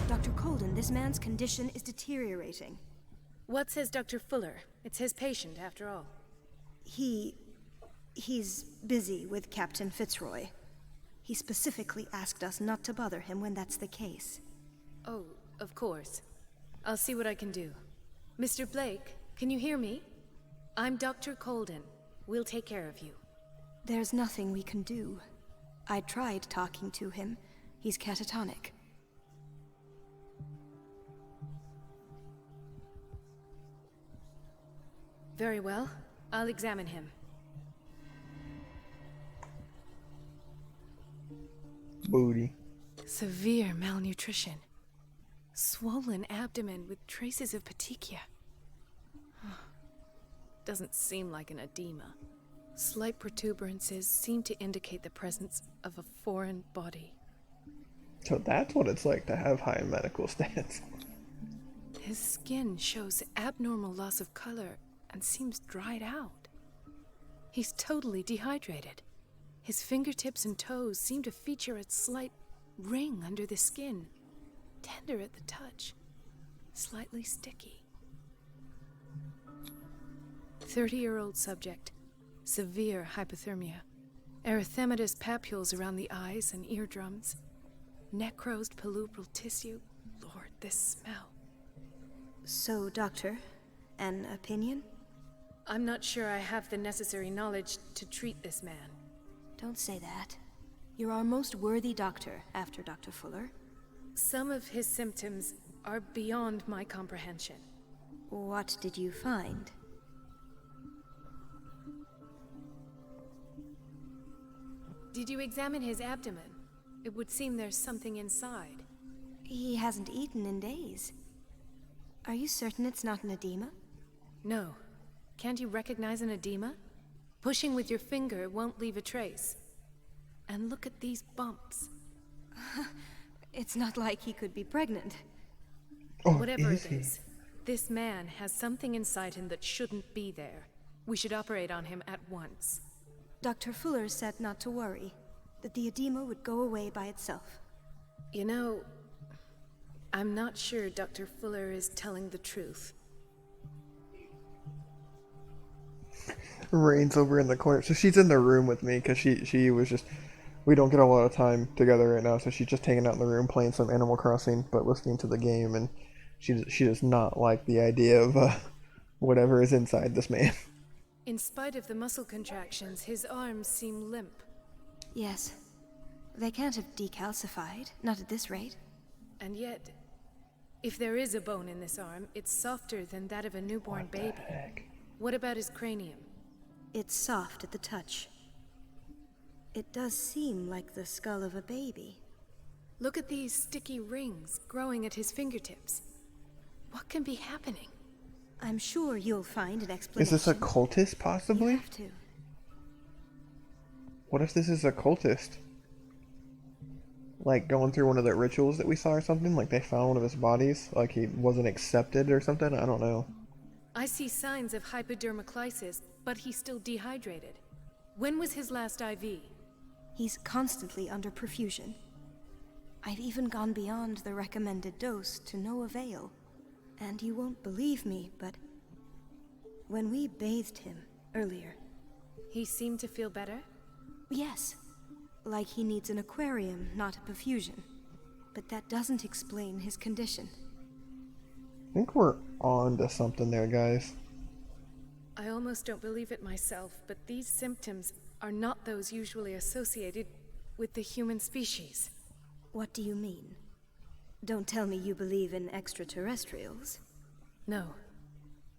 Dr. Colden, this man's condition is deteriorating. What says Dr. Fuller? It's his patient, after all. He's busy with Captain Fitzroy. He specifically asked us not to bother him when that's the case. Oh, of course. I'll see what I can do. Mr. Blake, can you hear me? I'm Dr. Colden. We'll take care of you. There's nothing we can do. I tried talking to him. He's catatonic. Very well. I'll examine him. Booty. Severe malnutrition. Swollen abdomen with traces of petechia. Doesn't seem like an edema. Slight protuberances seem to indicate the presence of a foreign body. So that's what it's like to have high medical stats. His skin shows abnormal loss of color and seems dried out. He's totally dehydrated. His fingertips and toes seem to feature a slight ring under the skin. Tender at the touch, slightly sticky. 30-year-old subject, severe hypothermia, erythematous papules around the eyes and eardrums, necrosed palpebral tissue. Lord, this smell. So, Doctor, an opinion? I'm not sure I have the necessary knowledge to treat this man. Don't say that. You're our most worthy doctor after Dr. Fuller. Some of his symptoms are beyond my comprehension. What did you find? Did you examine his abdomen? It would seem there's something inside. He hasn't eaten in days. Are you certain it's not an edema? No. Can't you recognize an edema? Pushing with your finger won't leave a trace. And look at these bumps. It's not like he could be pregnant. Oh, Whatever is it he? is, this man has something inside him that shouldn't be there. We should operate on him at once. Dr. Fuller said not to worry, that the edema would go away by itself. You know, I'm not sure Dr. Fuller is telling the truth. Rain's over in the corner. So she's in the room with me because she was just... We don't get a lot of time together right now, so she's just hanging out in the room playing some Animal Crossing, but listening to the game, and she does not like the idea of whatever is inside this man. In spite of the muscle contractions, his arms seem limp. Yes. They can't have decalcified, not at this rate. And yet, if there is a bone in this arm, it's softer than that of a newborn What the baby. heck? What about his cranium? It's soft at the touch. It does seem like the skull of a baby. Look at these sticky rings growing at his fingertips. What can be happening? I'm sure you'll find an Is explanation. this a cultist, You possibly? have to. What if this is a cultist? Like, going through one of the rituals that we saw or something? Like, they found one of his bodies? Like, he wasn't accepted or something? I don't know. I see signs of hypodermoclysis, but he's still dehydrated. When was his last IV? He's constantly under perfusion. I've even gone beyond the recommended dose to no avail. And you won't believe me, but when we bathed him earlier, He seemed to feel better? yes, like he needs an aquarium, not a perfusion. But that doesn't explain his condition. I think we're on to something there, guys. I almost don't believe it myself, but these symptoms are not those usually associated with the human species. What do you mean? Don't tell me you believe in extraterrestrials. No.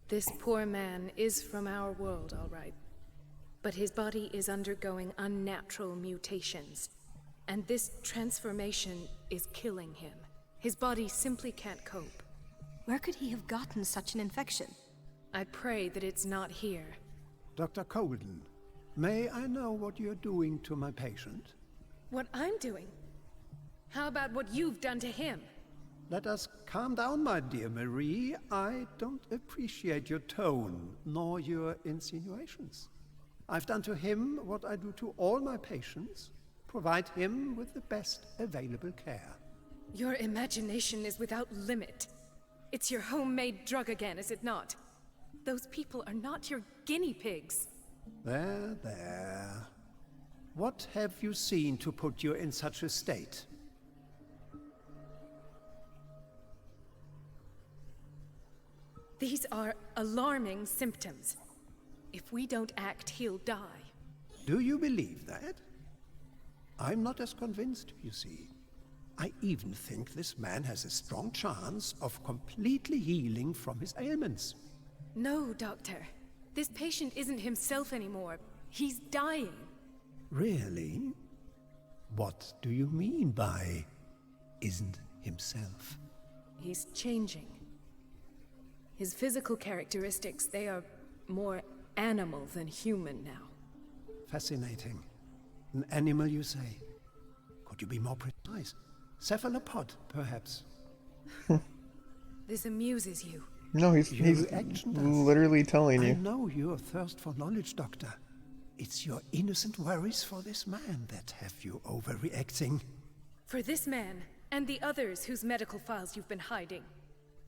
This poor man is from our world, all right. But his body is undergoing unnatural mutations. And this transformation is killing him. His body simply can't cope. Where could he have gotten such an infection? I pray that it's not here. Dr. Colden, may I know what you're doing to my patient? What I'm doing? How about what you've done to him? Let us calm down, my dear Marie. I don't appreciate your tone, nor your insinuations. I've done to him what I do to all my patients, provide him with the best available care. Your imagination is without limit. It's your homemade drug again, is it not? Those people are not your guinea pigs. There, there. What have you seen to put you in such a state? These are alarming symptoms. If we don't act, he'll die. Do you believe that? I'm not as convinced, you see. I even think this man has a strong chance of completely healing from his ailments. No, Doctor. This patient isn't himself anymore. He's dying. Really? What do you mean by isn't himself? He's changing. His physical characteristics, they are more animal than human now. Fascinating. An animal, you say? Could you be more precise? Cephalopod, perhaps? This amuses you. No, he's reaction does. literally telling I you. know your thirst for knowledge, Doctor. It's your innocent worries for this man that have you overreacting. For this man, and the others whose medical files you've been hiding.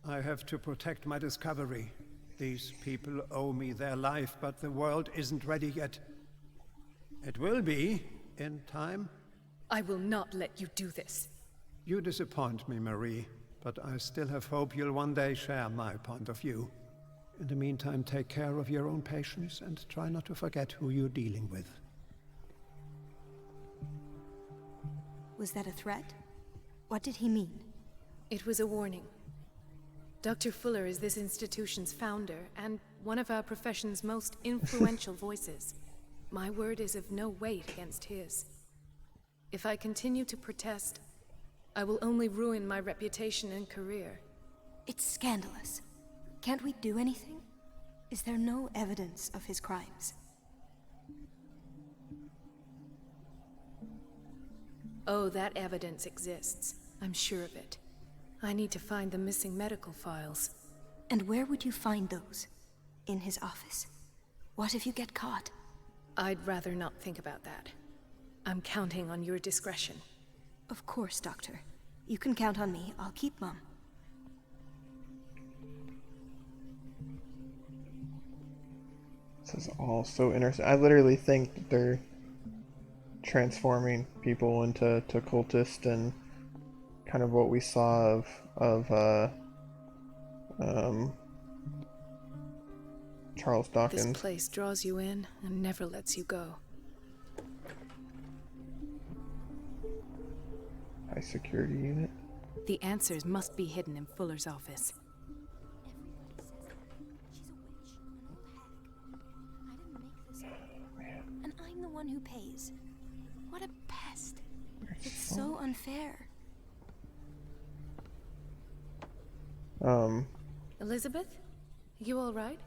I have to protect my discovery. These people owe me their life, but the world isn't ready yet. It will be, in time. I will not let you do this. You disappoint me, Marie, but I still have hope you'll one day share my point of view. In the meantime, take care of your own patients and try not to forget who you're dealing with. Was that a threat? What did he mean? It was a warning. Dr. Fuller is this institution's founder and one of our profession's most influential voices. My word is of no weight against his. If I continue to protest, I will only ruin my reputation and career. It's scandalous. Can't we do anything? Is there no evidence of his crimes? Oh, that evidence exists. I'm sure of it. I need to find the missing medical files. And where would you find those? In his office? What if you get caught? I'd rather not think about that. I'm counting on your discretion. Of course, Doctor. You can count on me. I'll keep Mum. This is all so interesting. I literally think that they're transforming people into cultists, and kind of what we saw of Charles Dawkins. This place draws you in and never lets you go. High security unit. The answers must be hidden in Fuller's office. She's a witch, an old hag. I didn't make this up. And I'm the one who pays. What a pest. It's so unfair. Elizabeth? You all right?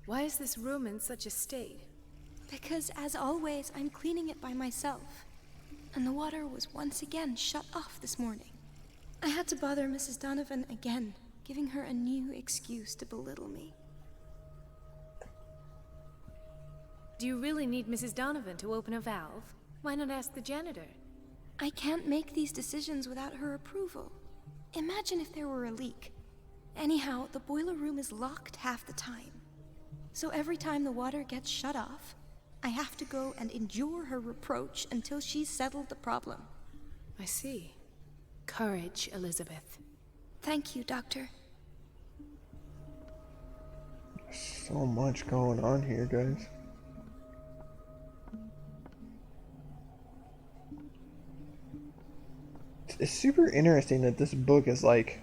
Why is this room in such a state? Because, as always, I'm cleaning it by myself. And the water was once again shut off this morning. I had to bother Mrs. Donovan again, giving her a new excuse to belittle me. Do you really need Mrs. Donovan to open a valve? Why not ask the janitor? I can't make these decisions without her approval. Imagine if there were a leak. Anyhow, the boiler room is locked half the time. So every time the water gets shut off, I have to go and endure her reproach until she's settled the problem. I see. Courage, Elizabeth. Thank you, Doctor. So much going on here, guys. It's super interesting that this book is like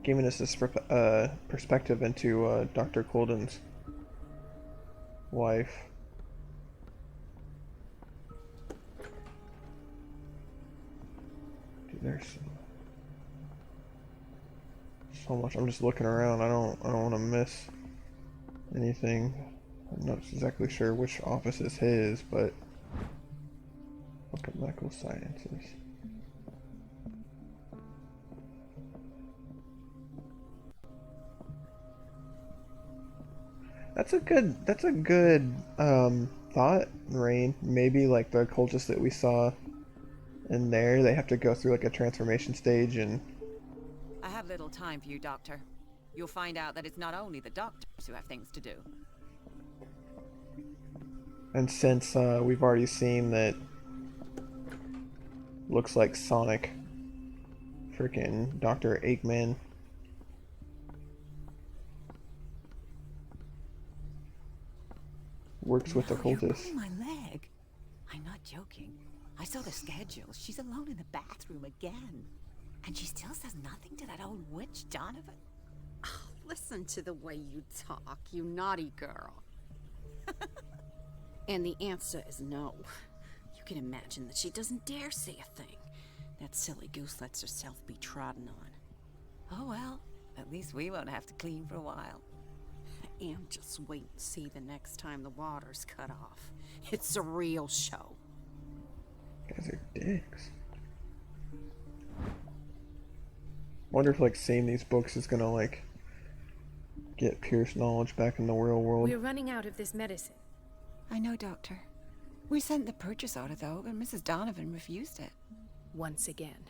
giving us this perspective into Dr. Colden's wife. Dude, there's so much. I'm just looking around. I don't want to miss anything. I'm not exactly sure which office is his, but look at medical sciences. That's a good thought, Rain. Maybe like the cultists that we saw in there, they have to go through like a transformation stage. And I have little time for you, Doctor. You'll find out that it's not only the doctors who have things to do. and since we've already seen that looks like Sonic freaking Dr. Eggman works with the No, you're cultists. pulling my leg. I'm not joking. I saw the schedule. She's alone in the bathroom again. And she still says nothing to that old witch, Donovan. Oh, listen to the way you talk, you naughty girl. And the answer is no. You can imagine that she doesn't dare say a thing. That silly goose lets herself be trodden on. Oh well, at least we won't have to clean for a while. And just wait and see the next time the water's cut off. It's a real show. You guys are dicks. Wonder if like seeing these books is gonna like get Pierce knowledge back in the real world. We're running out of this medicine. I know, Doctor. We sent the purchase order though, but Mrs. Donovan refused it. Once again.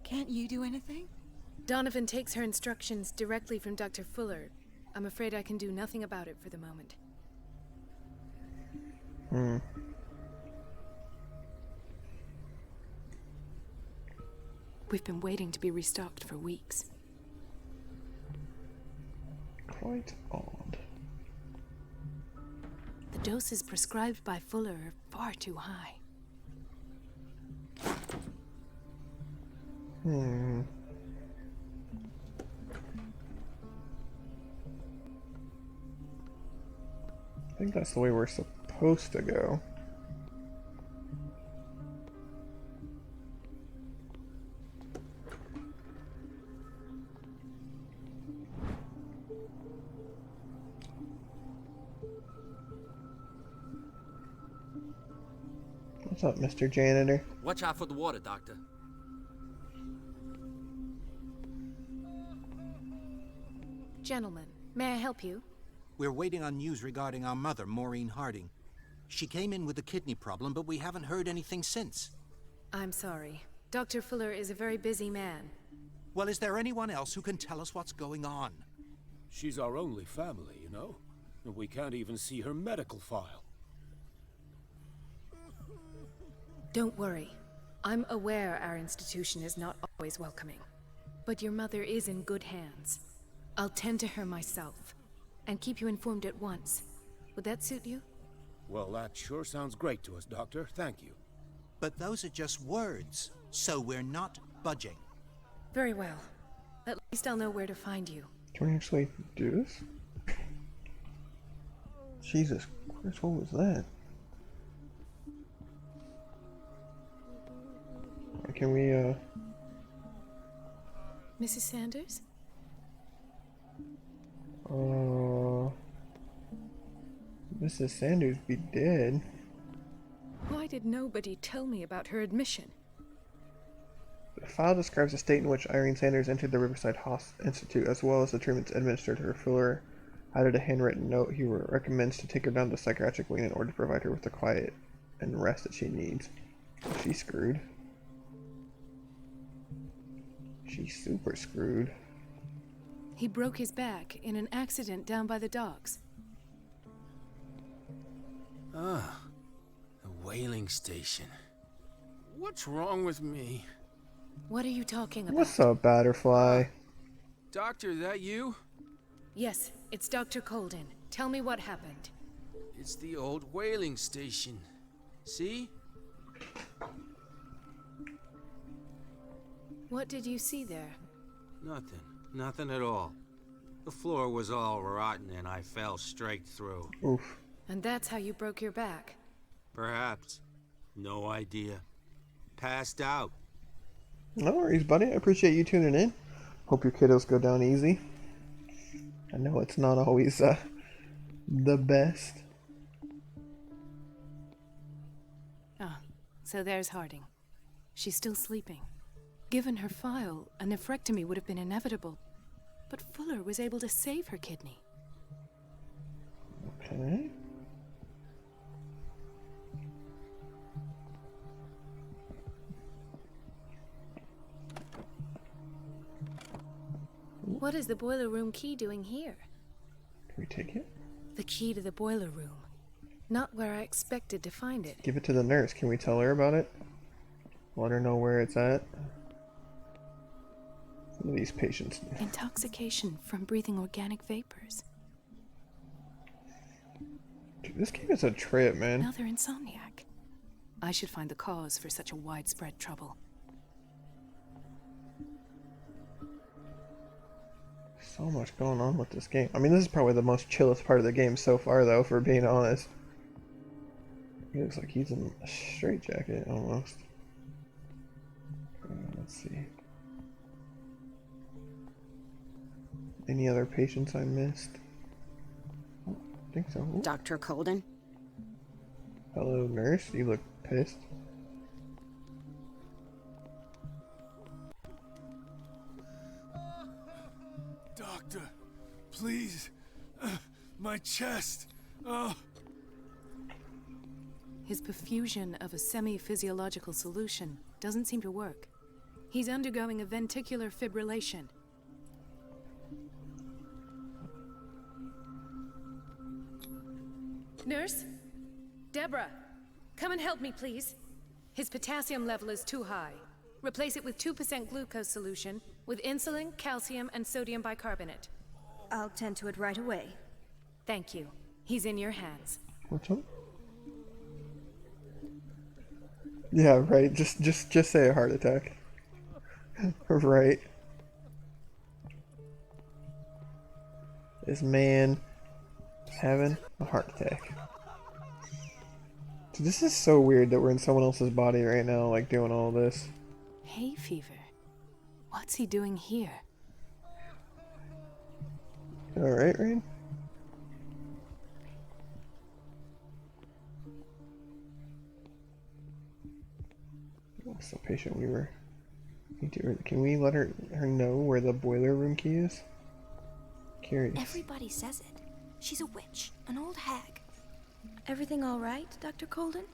Can't you do anything? Donovan takes her instructions directly from Dr. Fuller. I'm afraid I can do nothing about it for the moment. We've been waiting to be restocked for weeks. Quite odd. The doses prescribed by Fuller are far too high. I think that's the way we're supposed to go. What's up, Mr. Janitor? Watch out for the water, Doctor. Gentlemen, may I help you? We're waiting on news regarding our mother, Maureen Harding. She came in with a kidney problem, but we haven't heard anything since. I'm sorry. Dr. Fuller is a very busy man. Well, is there anyone else who can tell us what's going on? She's our only family, you know? And we can't even see her medical file. Don't worry. I'm aware our institution is not always welcoming. But your mother is in good hands. I'll tend to her myself, and keep you informed at once. Would that suit you? Well, that sure sounds great to us, Doctor. Thank you. But those are just words, so we're not budging. Very well. At least I'll know where to find you. Can we actually do this? Jesus Christ, what was that? Can we, Mrs. Sanders? Mrs. Sanders be dead. Why did nobody tell me about her admission? The file describes the state in which Irene Sanders entered the Riverside Institute, as well as the treatments administered to her. Fuller added a handwritten note. He recommends to take her down to the psychiatric wing in order to provide her with the quiet and rest that she needs. She's screwed. She's super screwed. He broke his back in an accident down by the docks. Ah, the whaling station. What's wrong with me? What are you talking about? What's up, Butterfly? Doctor, that you? Yes, it's Dr. Colden. Tell me what happened. It's the old whaling station. See? What did you see there? Nothing. Nothing at all. The floor was all rotten and I fell straight through. Oof. And that's how you broke your back? Perhaps. No idea. Passed out. No worries, buddy. I appreciate you tuning in. Hope your kiddos go down easy. I know it's not always the best. Ah, so there's Harding. She's still sleeping. Given her file, a nephrectomy would have been inevitable. But Fuller was able to save her kidney. Okay. What is the boiler room key doing here? Can we take it? The key to the boiler room. Not where I expected to find it. Give it to the nurse. Can we tell her about it? Let her know where it's at? Some of these patients. Intoxication from breathing organic vapors. Dude, this game is a trip, man. Another insomniac. I should find the cause for such a widespread trouble. So much going on with this game. I mean, this is probably the most chillest part of the game so far, though, for being honest. He looks like he's in a straitjacket, almost. Let's see. Any other patients I missed? Oh, I think so. Ooh. Dr. Colden? Hello, nurse. You look pissed. Doctor, please. My chest. Oh. His perfusion of a semi-physiological solution doesn't seem to work. He's undergoing a ventricular fibrillation. Nurse? Deborah, come and help me, please. His potassium level is too high. Replace it with 2% glucose solution with insulin, calcium, and sodium bicarbonate. I'll tend to it right away. Thank you. He's in your hands. What's up? Yeah, right. Just say a heart attack. Right. This man having a heart attack. Dude, this is so weird that we're in someone else's body right now, like doing all this. Hay fever. What's he doing here? Alright, Rain? So patient we were. Can we let her know where the boiler room key is? Curious. Everybody says it. She's a witch, an old hag. Everything all right, Dr. Colden?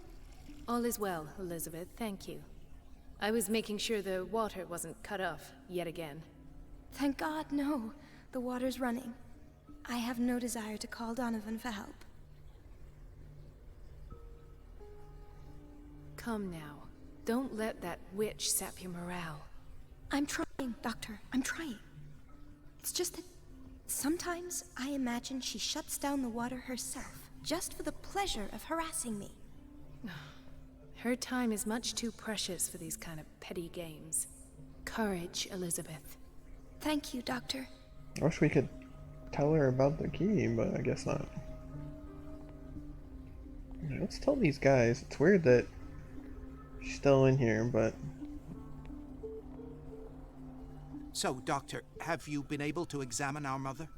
All is well, Elizabeth, thank you. I was making sure the water wasn't cut off yet again. Thank God, no. The water's running. I have no desire to call Donovan for help. Come now. Don't let that witch sap your morale. I'm trying, Doctor. I'm trying. It's just that sometimes I imagine she shuts down the water herself, just for the pleasure of harassing me. Her time is much too precious for these kind of petty games. Courage, Elizabeth. Thank you, Doctor. I wish we could tell her about the key, but I guess not. Let's tell these guys. It's weird that she's still in here, but... So, Doctor, have you been able to examine our mother?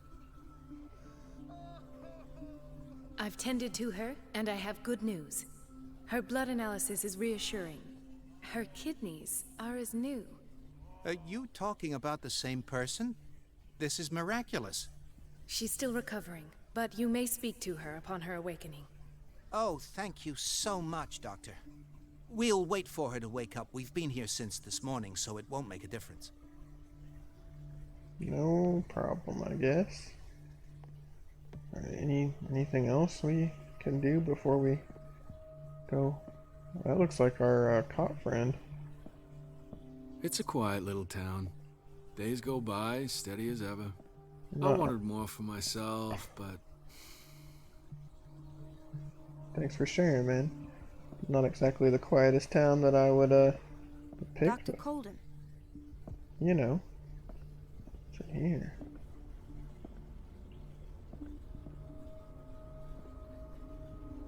I've tended to her, and I have good news. Her blood analysis is reassuring. Her kidneys are as new. Are you talking about the same person? This is miraculous. She's still recovering, but you may speak to her upon her awakening. Oh, thank you so much, Doctor. We'll wait for her to wake up. We've been here since this morning, so it won't make a difference. No problem, I guess. Alright, anything else we can do before we go? That looks like our cop friend. It's a quiet little town. Days go by, steady as ever. No. I wanted more for myself, but... Thanks for sharing, man. Not exactly the quietest town that I would, pick. Dr. Colden. You know. What's in here?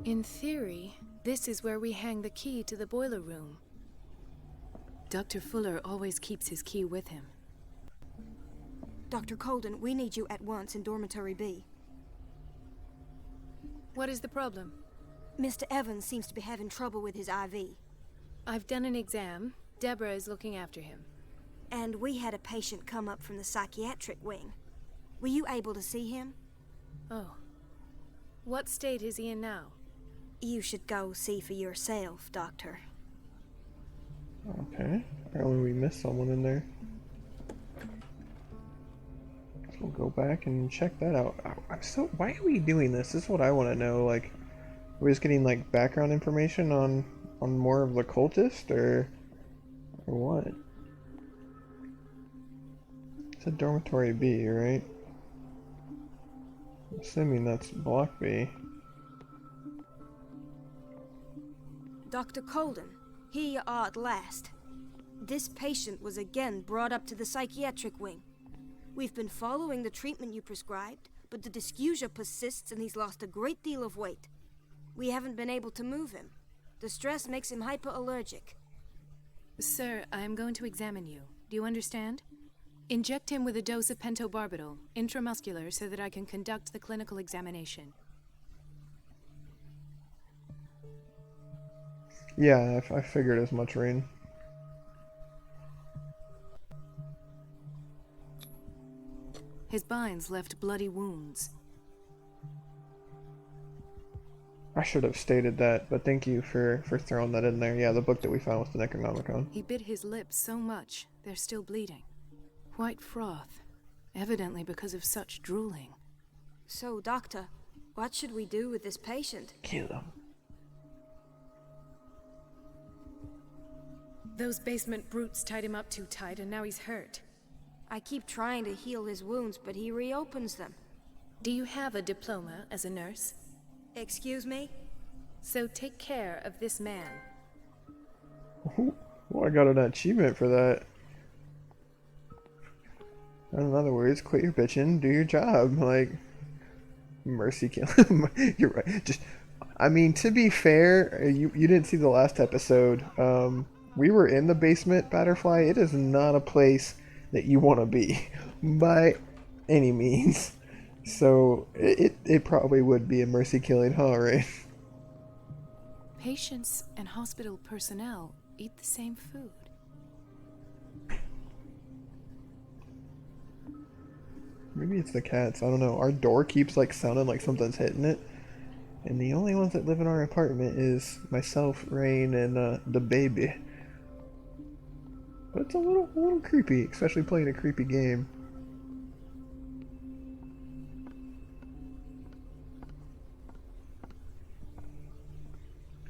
In theory, this is where we hang the key to the boiler room. Dr. Fuller always keeps his key with him. Dr. Colden, we need you at once in Dormitory B. What is the problem? Mr. Evans seems to be having trouble with his IV. I've done an exam. Deborah is looking after him. And we had a patient come up from the psychiatric wing. Were you able to see him? Oh. What state is he in now? You should go see for yourself, Doctor. Okay. Apparently we missed someone in there. So we'll go back and check that out. Why are we doing this? This is what I want to know. Like, we're just getting like background information on more of the cultist, or what? It's a dormitory B, right? I'm assuming that's block B. Dr. Colden, here you are at last. This patient was again brought up to the psychiatric wing. We've been following the treatment you prescribed, but the dysgeusia persists and he's lost a great deal of weight. We haven't been able to move him. The stress makes him hyperallergic. Sir, I am going to examine you. Do you understand? Inject him with a dose of pentobarbital, intramuscular, so that I can conduct the clinical examination. Yeah, I figured as much, Rain. His binds left bloody wounds. I should have stated that, but thank you for throwing that in there. Yeah, the book that we found was the Necronomicon. He bit his lips so much, they're still bleeding. White froth, evidently because of such drooling. So, Doctor, what should we do with this patient? Kill him. Those basement brutes tied him up too tight, and now he's hurt. I keep trying to heal his wounds, but he reopens them. Do you have a diploma as a nurse? Excuse me? So take care of this man. Ooh, well, I got an achievement for that. In other words, quit your bitching, do your job. Like, mercy kill him. You're right. Just, I mean, to be fair, you didn't see the last episode. We were in the basement, Butterfly. It is not a place that you want to be by any means. So it probably would be a mercy killing, huh, right? Patients and hospital personnel eat the same food. Maybe it's the cats. I don't know. Our door keeps like sounding like something's hitting it. And the only ones that live in our apartment is myself, Rain, and the baby. But it's a little creepy, especially playing a creepy game.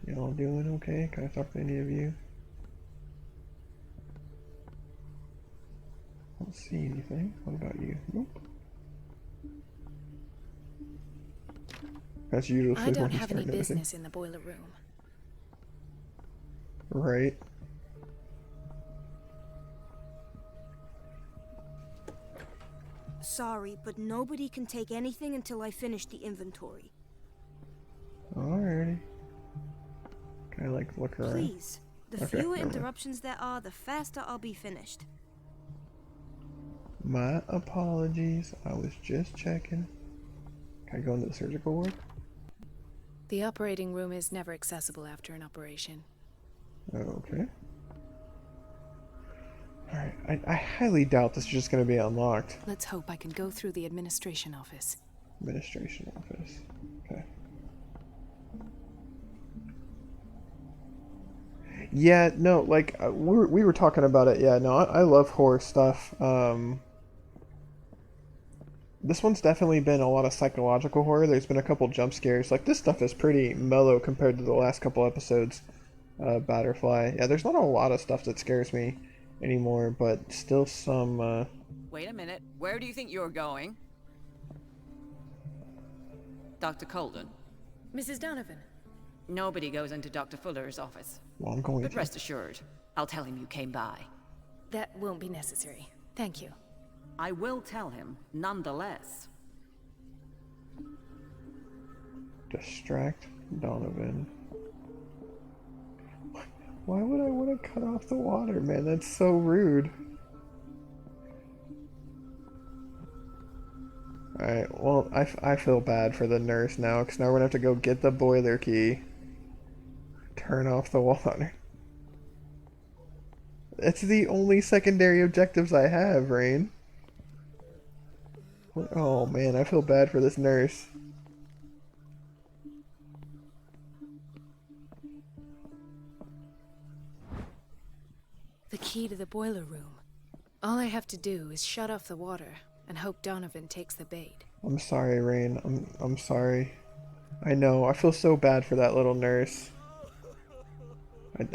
Y'all doing okay? Can I talk to any of you? I don't see anything. What about you? Nope. That's usually I don't have any business in the boiler room. Right. Sorry, but nobody can take anything until I finish the inventory. Alrighty. Can I, like, look around? Please. The Okay, fewer never mind. interruptions there are, the faster I'll be finished. My apologies. I was just checking. Can I go into the surgical ward? The operating room is never accessible after an operation. Okay. Alright, I highly doubt this is just going to be unlocked. Let's hope I can go through the administration office. Administration office. Okay. Yeah, no, like, we were talking about it. Yeah, no, I love horror stuff. This one's definitely been a lot of psychological horror. There's been a couple jump scares. Like, this stuff is pretty mellow compared to the last couple episodes. Butterfly. Yeah, there's not a lot of stuff that scares me anymore, but still some, Wait a minute. Where do you think you're going? Dr. Colden. Mrs. Donovan. Nobody goes into Dr. Fuller's office. Well, I'm going But to. rest assured, I'll tell him you came by. That won't be necessary. Thank you. I will tell him, nonetheless. Distract Donovan. Why would I want to cut off the water, man? That's so rude. Alright, well, I feel bad for the nurse now, because now we're going to have to go get the boiler key. Turn off the water. It's the only secondary objectives I have, Rain. Oh man, I feel bad for this nurse. The key to the boiler room. All I have to do is shut off the water and hope Donovan takes the bait. I'm sorry, Rain. I'm sorry. I know. I feel so bad for that little nurse.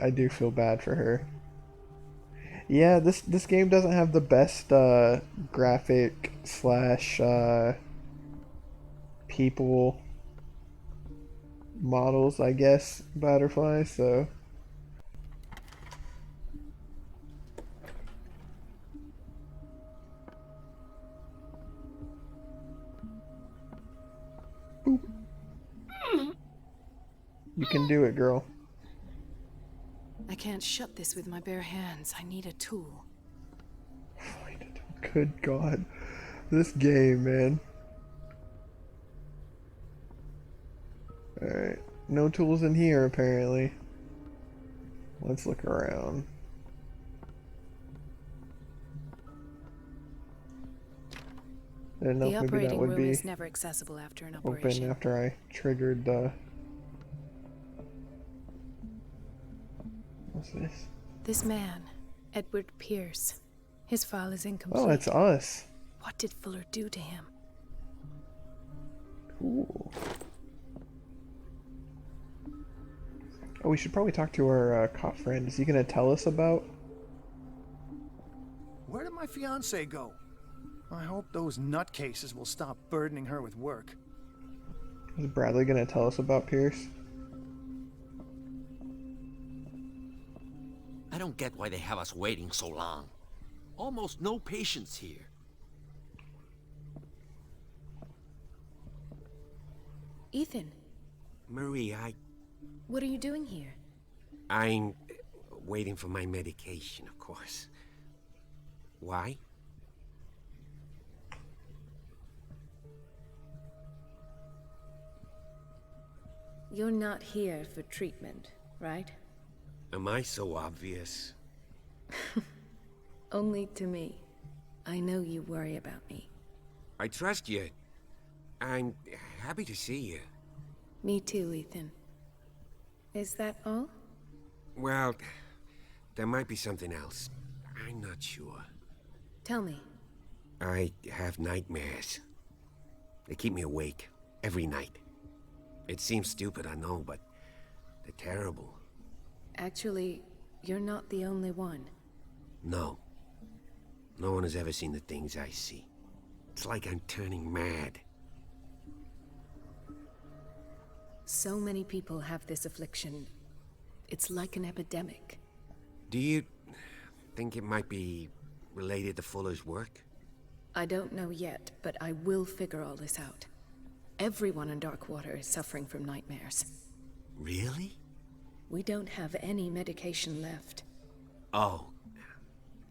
I do feel bad for her. Yeah, this game doesn't have the best graphic slash people models, I guess, Butterfly, so. Boop. You can do it, girl. I can't shut this with my bare hands. I need a tool. Find it. Good God. This game, man. Alright. No tools in here, apparently. Let's look around. I didn't know The if maybe that operating would room be is never accessible after an open operation. after I triggered the... What's this? This man, Edward Pierce. His file is incomplete. Oh, it's us. What did Fuller do to him? Cool. Oh, we should probably talk to our cop friend. Is he gonna tell us about? Where did my fiancée go? I hope those nutcases will stop burdening her with work. Is Bradley gonna tell us about Pierce? I don't get why they have us waiting so long. Almost no patience here. Ethan, Marie, what are you doing here? I'm waiting for my medication, of course. Why? You're not here for treatment, right? Am I so obvious? Only to me. I know you worry about me. I trust you. I'm happy to see you. Me too, Ethan. Is that all? Well, there might be something else. I'm not sure. Tell me. I have nightmares. They keep me awake every night. It seems stupid, I know, but they're terrible. Actually, you're not the only one. No. No one has ever seen the things I see. It's like I'm turning mad. So many people have this affliction. It's like an epidemic. Do you think it might be related to Fuller's work? I don't know yet, but I will figure all this out. Everyone in Darkwater is suffering from nightmares. Really? We don't have any medication left. Oh,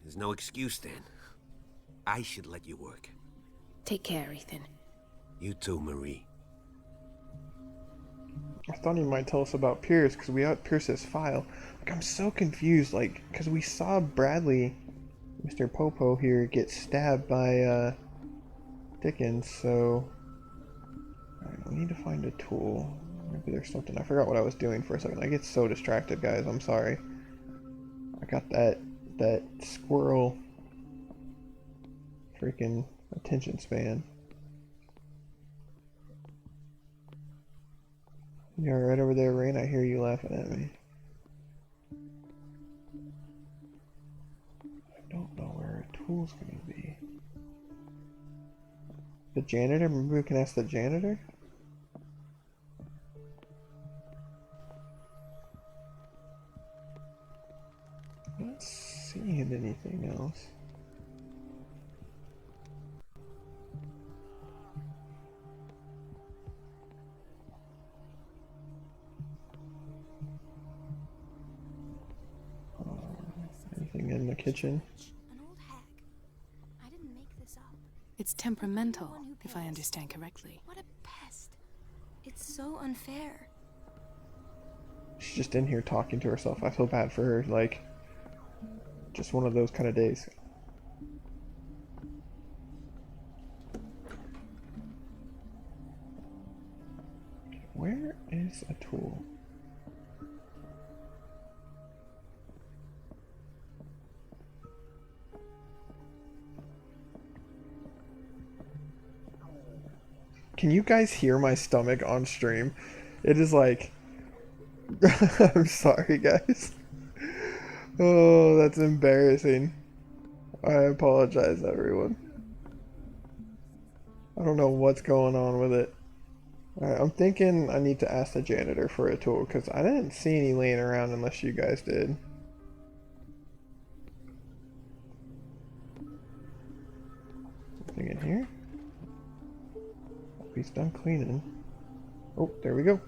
there's no excuse then. I should let you work. Take care, Ethan. You too, Marie. I thought he might tell us about Pierce, because we got Pierce's file. Like, I'm so confused, like, because we saw Bradley, Mr. Popo here, get stabbed by, Dickens, so... Alright, we need to find a tool. Maybe there's something. I forgot what I was doing for a second. I get so distracted, guys. I'm sorry. I got that squirrel freaking attention span. You're right over there, Rain. I hear you laughing at me. I don't know where a tool's gonna be. The janitor? Maybe we can ask the janitor? Not seeing anything else. Anything in the kitchen? An old hag. I didn't make this up. It's temperamental, if I understand correctly. What a pest. It's so unfair. She's just in here talking to herself. I feel bad for her, like, just one of those kind of days. Where is a tool? Can you guys hear my stomach on stream? It is like... I'm sorry, guys. Oh, that's embarrassing. I apologize, everyone. I don't know what's going on with it. Alright, I'm thinking I need to ask the janitor for a tool, because I didn't see any laying around unless you guys did. Anything in here? He's done cleaning. Oh, there we go.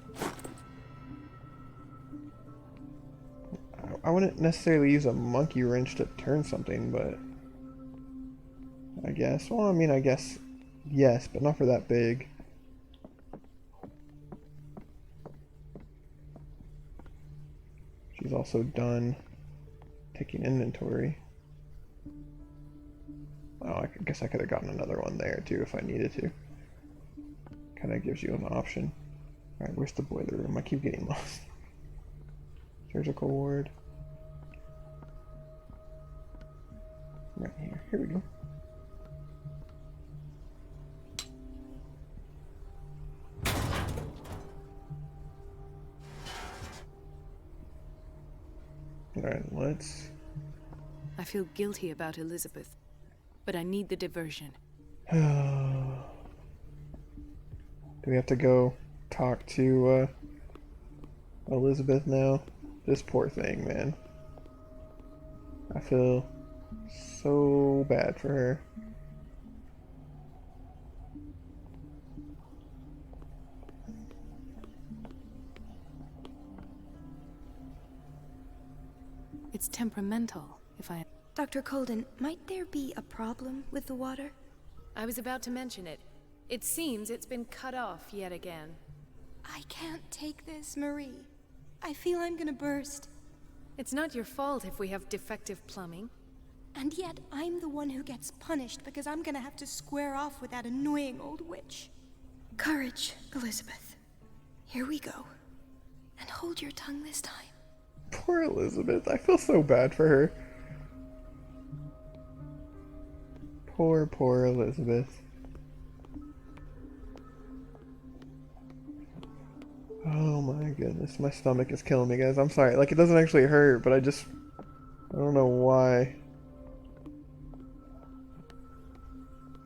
I wouldn't necessarily use a monkey wrench to turn something, but I guess. Well, I mean, I guess yes, but not for that big. She's also done taking inventory. Oh, I guess I could have gotten another one there too if I needed to. Kind of gives you an option. Alright, where's the boiler room? I keep getting lost. Surgical ward. Right here. Here we go. Alright, let's... I feel guilty about Elizabeth, but I need the diversion. Do we have to go talk to Elizabeth now? This poor thing, man. I feel so bad for her. It's temperamental, if I... Dr. Colden, might there be a problem with the water? I was about to mention it. It seems it's been cut off yet again. I can't take this, Marie. I feel I'm gonna burst. It's not your fault if we have defective plumbing. And yet, I'm the one who gets punished because I'm gonna have to square off with that annoying old witch. Courage, Elizabeth. Here we go. And hold your tongue this time. Poor Elizabeth. I feel so bad for her. Poor Elizabeth. Oh my goodness, my stomach is killing me, guys. I'm sorry. Like, it doesn't actually hurt, but I don't know why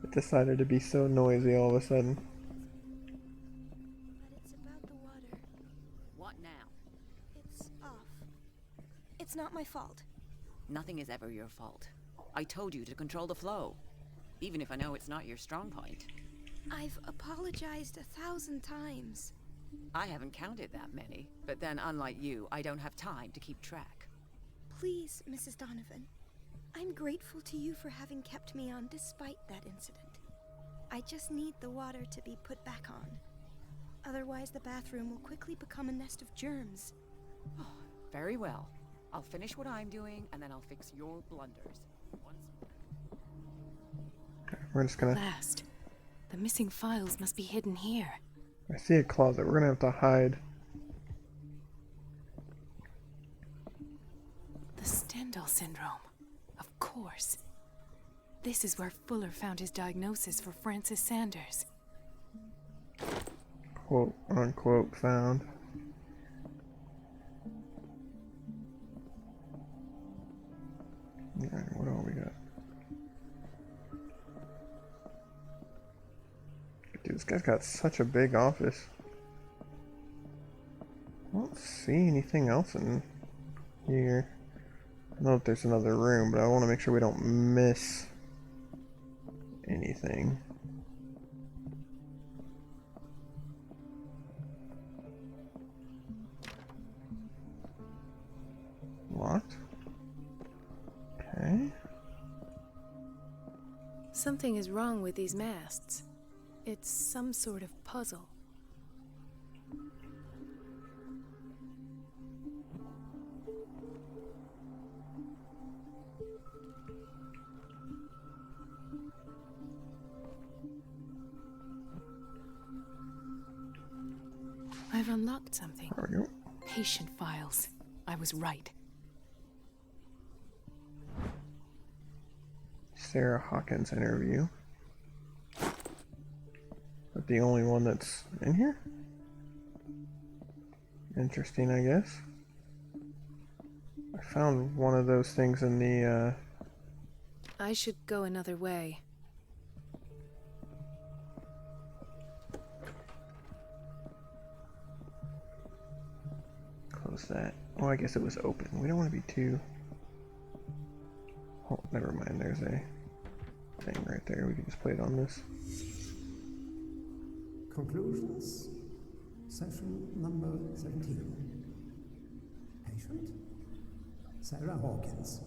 it decided to be so noisy all of a sudden. But it's about the water. What now? It's off. It's not my fault. Nothing is ever your fault. I told you to control the flow, even if I know it's not your strong point. I've apologized 1,000 times. I haven't counted that many, but then unlike you, I don't have time to keep track. Please, Mrs. Donovan. I'm grateful to you for having kept me on despite that incident. I just need the water to be put back on. Otherwise, the bathroom will quickly become a nest of germs. Oh, very well. I'll finish what I'm doing, and then I'll fix your blunders. We're just gonna... Last. The missing files must be hidden here. I see a closet. We're gonna have to hide. The Stendhal syndrome. Of course. This is where Fuller found his diagnosis for Francis Sanders. Quote unquote found. Alright, what all we got? Dude, this guy's got such a big office. I don't see anything else in here. I know that there's another room, but I want to make sure we don't miss anything. Locked? Okay. Something is wrong with these masts. It's some sort of puzzle. I've unlocked something. There we go. Patient files. I was right. Sarah Hawkins interview. But the only one that's in here? Interesting, I guess. I found one of those things in the, I should go another way. Close that. Oh, I guess it was open. We don't want to be too... Oh, never mind. There's a thing right there. We can just play it on this. Conclusions. Session number 17. Patient? Sarah Hawkins.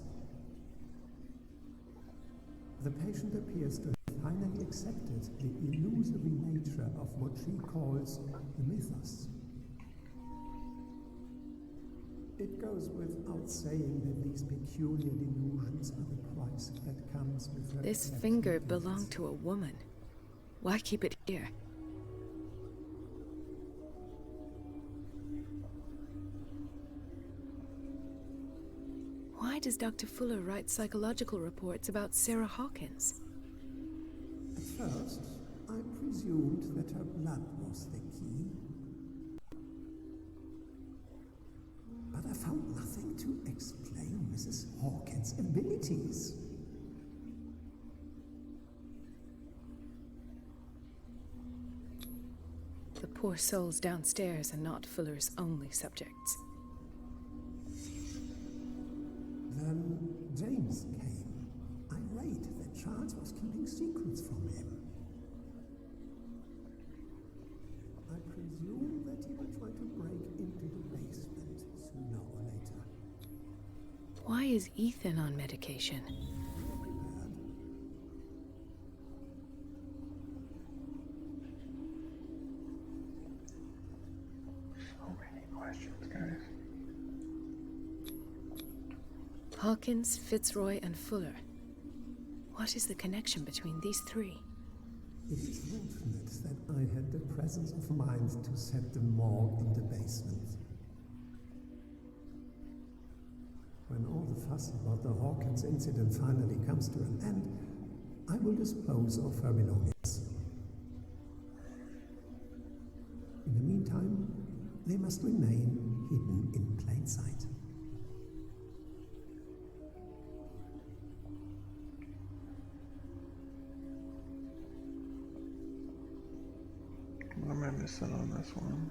The patient appears to have finally accepted the illusory nature of what she calls the mythos. It goes without saying that these peculiar delusions are the price that comes with her. This finger belonged to a woman. Why keep it here? Why does Dr. Fuller write psychological reports about Sarah Hawkins? At first, I presumed that her blood was the key. But I found nothing to explain Mrs. Hawkins' abilities. The poor souls downstairs are not Fuller's only subjects. Then James came, irate that Charles was keeping secrets from him. I presume that he will try to break into the basement sooner or later. Why is Ethan on medication? So many questions, guys. Hawkins, Fitzroy, and Fuller. What is the connection between these three? It is fortunate that I had the presence of mind to set the morgue in the basement. When all the fuss about the Hawkins incident finally comes to an end, I will dispose of her belongings. In the meantime, they must remain hidden in plain sight. What am I missing on this one?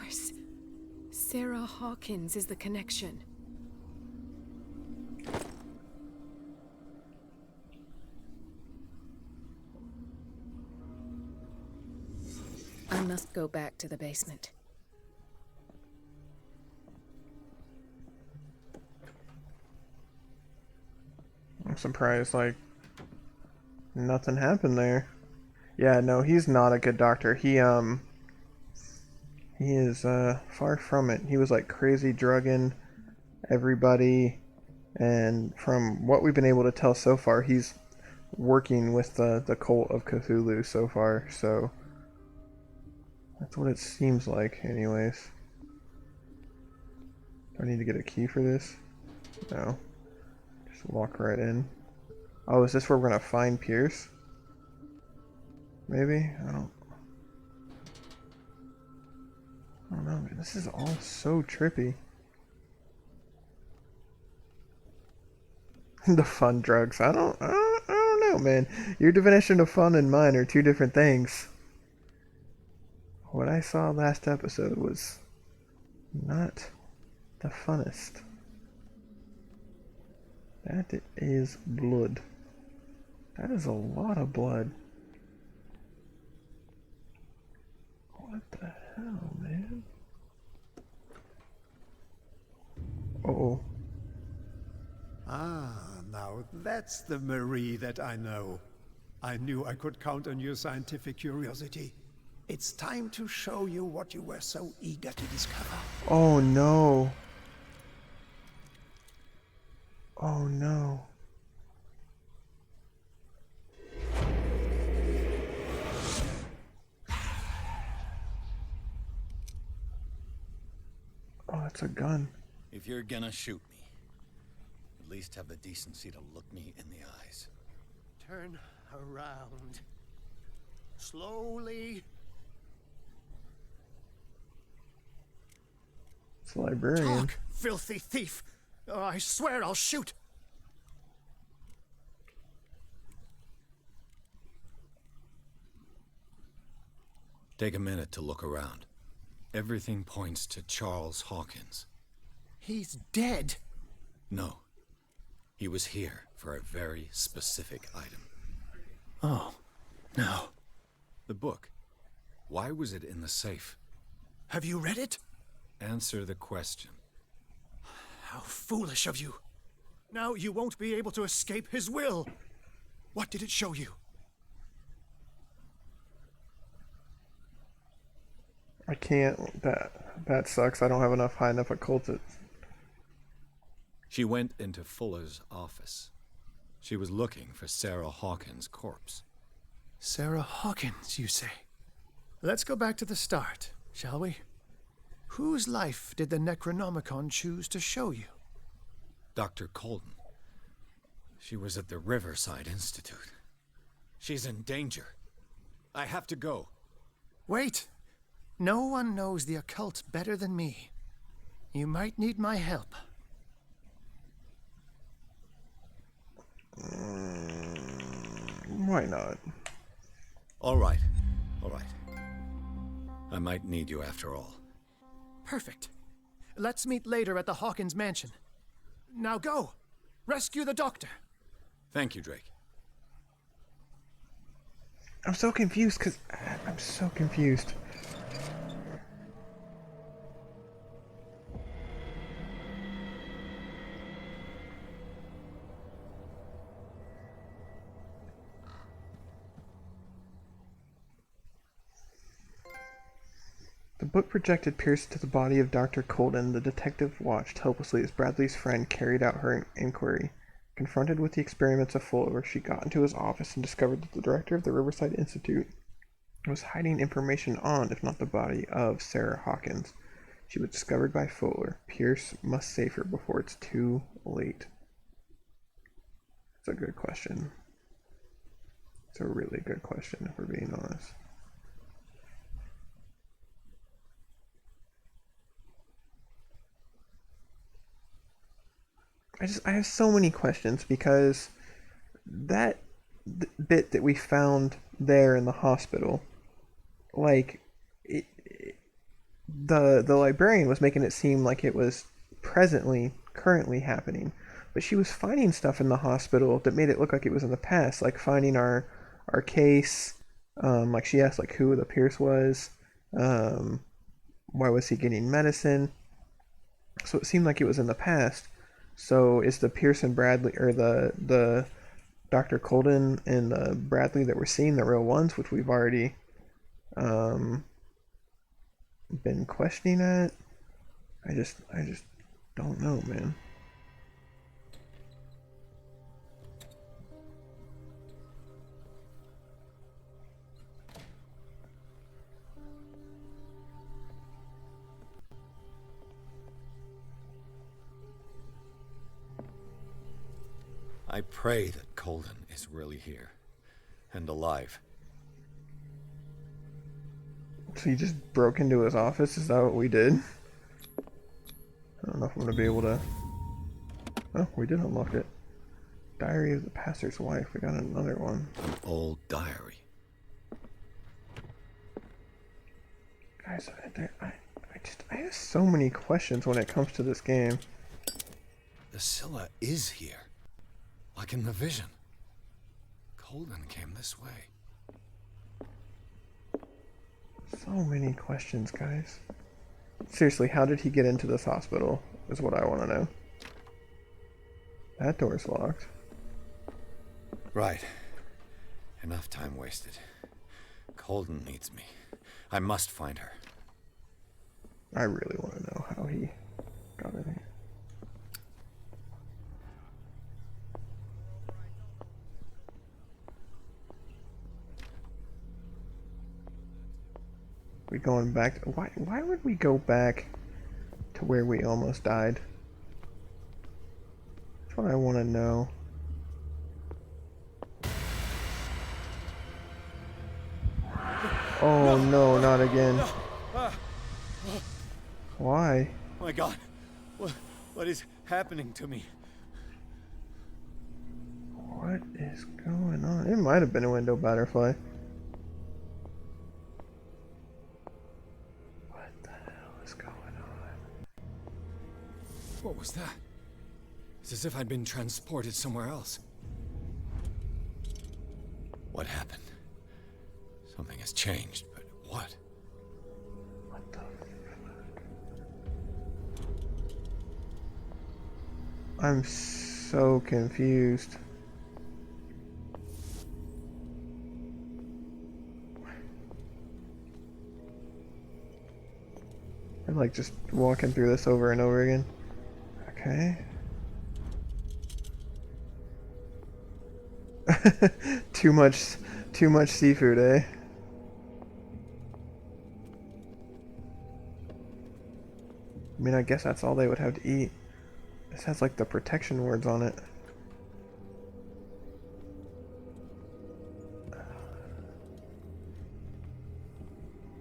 course. Sarah Hawkins is the connection. I must go back to the basement. I'm surprised, like, nothing happened there. Yeah, no, he's not a good doctor. He is, far from it. He was, like, crazy drugging everybody, and from what we've been able to tell so far, he's working with the cult of Cthulhu so far, so that's what it seems like, anyways. Do I need to get a key for this? No. Just walk right in. Oh, is this where we're gonna find Pierce? Maybe? I don't know, man. This is all so trippy. The fun drugs. I don't know, man. Your definition of fun and mine are two different things. What I saw last episode was not the funnest. That is blood. That is a lot of blood. What the hell, man? Uh-oh. Ah, now that's the Marie that I know. I knew I could count on your scientific curiosity. It's time to show you what you were so eager to discover. Oh no. Oh no. Oh, it's a gun. If you're gonna shoot me, at least have the decency to look me in the eyes. Turn around. Slowly. It's a librarian. Talk, filthy thief! Oh, I swear I'll shoot! Take a minute to look around. Everything points to Charles Hawkins. He's dead. No. He was here for a very specific item. Oh, no. The book. Why was it in the safe? Have you read it? Answer the question. How foolish of you. Now you won't be able to escape his will. What did it show you? I can't. That sucks. I don't have enough high enough occultists. She went into Fuller's office. She was looking for Sarah Hawkins' corpse. Sarah Hawkins, you say? Let's go back to the start, shall we? Whose life did the Necronomicon choose to show you? Dr. Colden. She was at the Riverside Institute. She's in danger. I have to go. Wait. No one knows the occult better than me. You might need my help. Why not? All right. All right. I might need you after all. Perfect. Let's meet later at the Hawkins mansion. Now go. Rescue the doctor. Thank you, Drake. I'm so confused because I'm so confused. The book projected Pierce to the body of Dr. Colden. The detective watched helplessly as Bradley's friend carried out her inquiry. Confronted with the experiments of Fuller, she got into his office and discovered that the director of the Riverside Institute was hiding information on, if not the body, of Sarah Hawkins. She was discovered by Fuller. Pierce must save her before it's too late. It's a good question. It's a really good question, if we're being honest. I have so many questions because that bit that we found there in the hospital, like, the librarian was making it seem like it was currently happening, but she was finding stuff in the hospital that made it look like it was in the past, like finding our case. Like she asked like who the Pierce was, um, why was he getting medicine? So it seemed like it was in the past. So is the Pierce and Bradley, or the Dr. Colden and the Bradley that we're seeing the real ones, which we've already um, been questioning at? I just don't know, man. I pray that Colden is really here and alive. So you just broke into his office? Is that what we did? I don't know if I'm gonna be able to. Oh, we did unlock it. Diary of the Pastor's Wife. We got another one. An old diary. Guys, I have so many questions when it comes to this game. The Scylla is here. Like in the vision. Colden came this way. So many questions, guys. Seriously, how did he get into this hospital? Is what I want to know. That door's locked. Right. Enough time wasted. Colden needs me. I must find her. I really want to know how he got in here. We going back to, why would we go back to where we almost died? That's what I want to know. Oh no, not again. Why? My God. What is happening to me? What is going on? It might have been a window butterfly. What the hell is going on? What was that? It's as if I'd been transported somewhere else. What happened? Something has changed, but what? What the fuck? I'm so confused. I'm like just walking through this over and over again. Okay. too much seafood, eh? I mean, I guess that's all they would have to eat. This has like the protection words on it.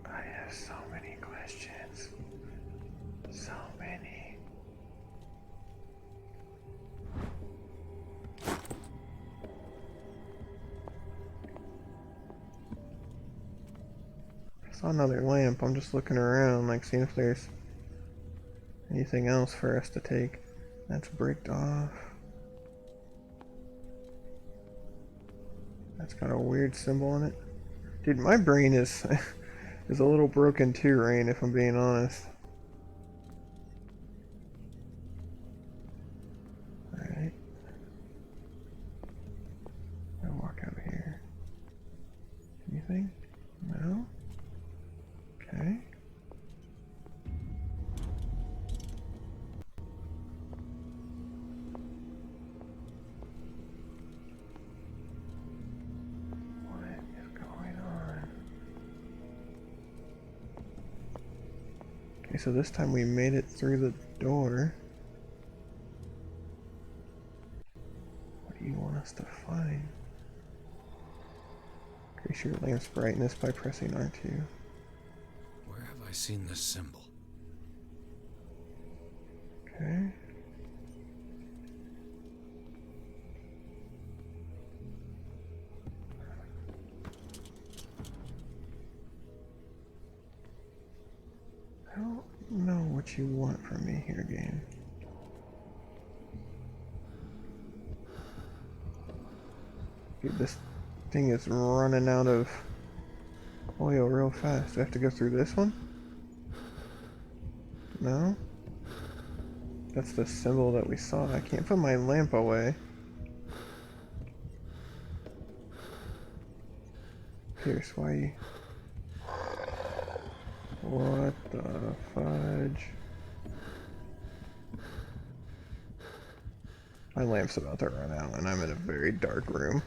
I have so many questions. So many. I saw another lamp. I'm just looking around, like seeing if there's anything else for us to take. That's bricked off. That's got a weird symbol on it. Dude, my brain is is a little broken too, Rain, if I'm being honest. Alright. I'll walk out here. Anything? No? Okay. Okay, so this time we made it through the door. What do you want us to find? Increase your lamp's brightness by pressing R2. Where have I seen this symbol? Okay. I don't know what you want from me here, game. Dude, this thing is running out of oil real fast. Do I have to go through this one? No? That's the symbol that we saw. I can't put my lamp away. Pierce, why? What the fudge? My lamp's about to run out and I'm in a very dark room.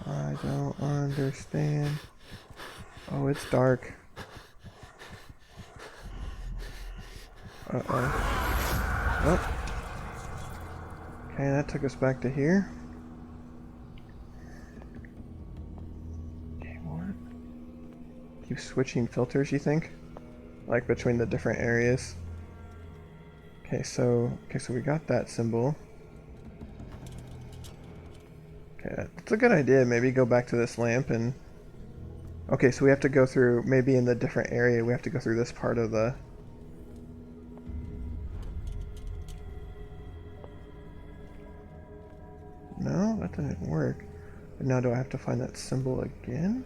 I don't understand. Oh, it's dark. Uh-oh. Oh. Okay, that took us back to here. Okay, what? Keep switching filters, you think? Like between the different areas? Okay, so we got that symbol. Okay, that's a good idea. Maybe go back to this lamp and... Okay, so we have to go through, maybe in the different area, we have to go through this part of the... No, that didn't work. But now do I have to find that symbol again?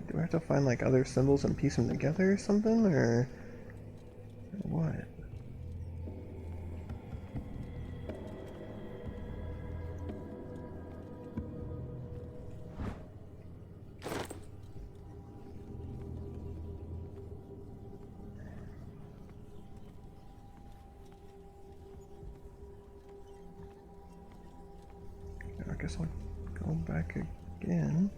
Do I have to find like other symbols and piece them together or something, or what? I guess I'll go back again.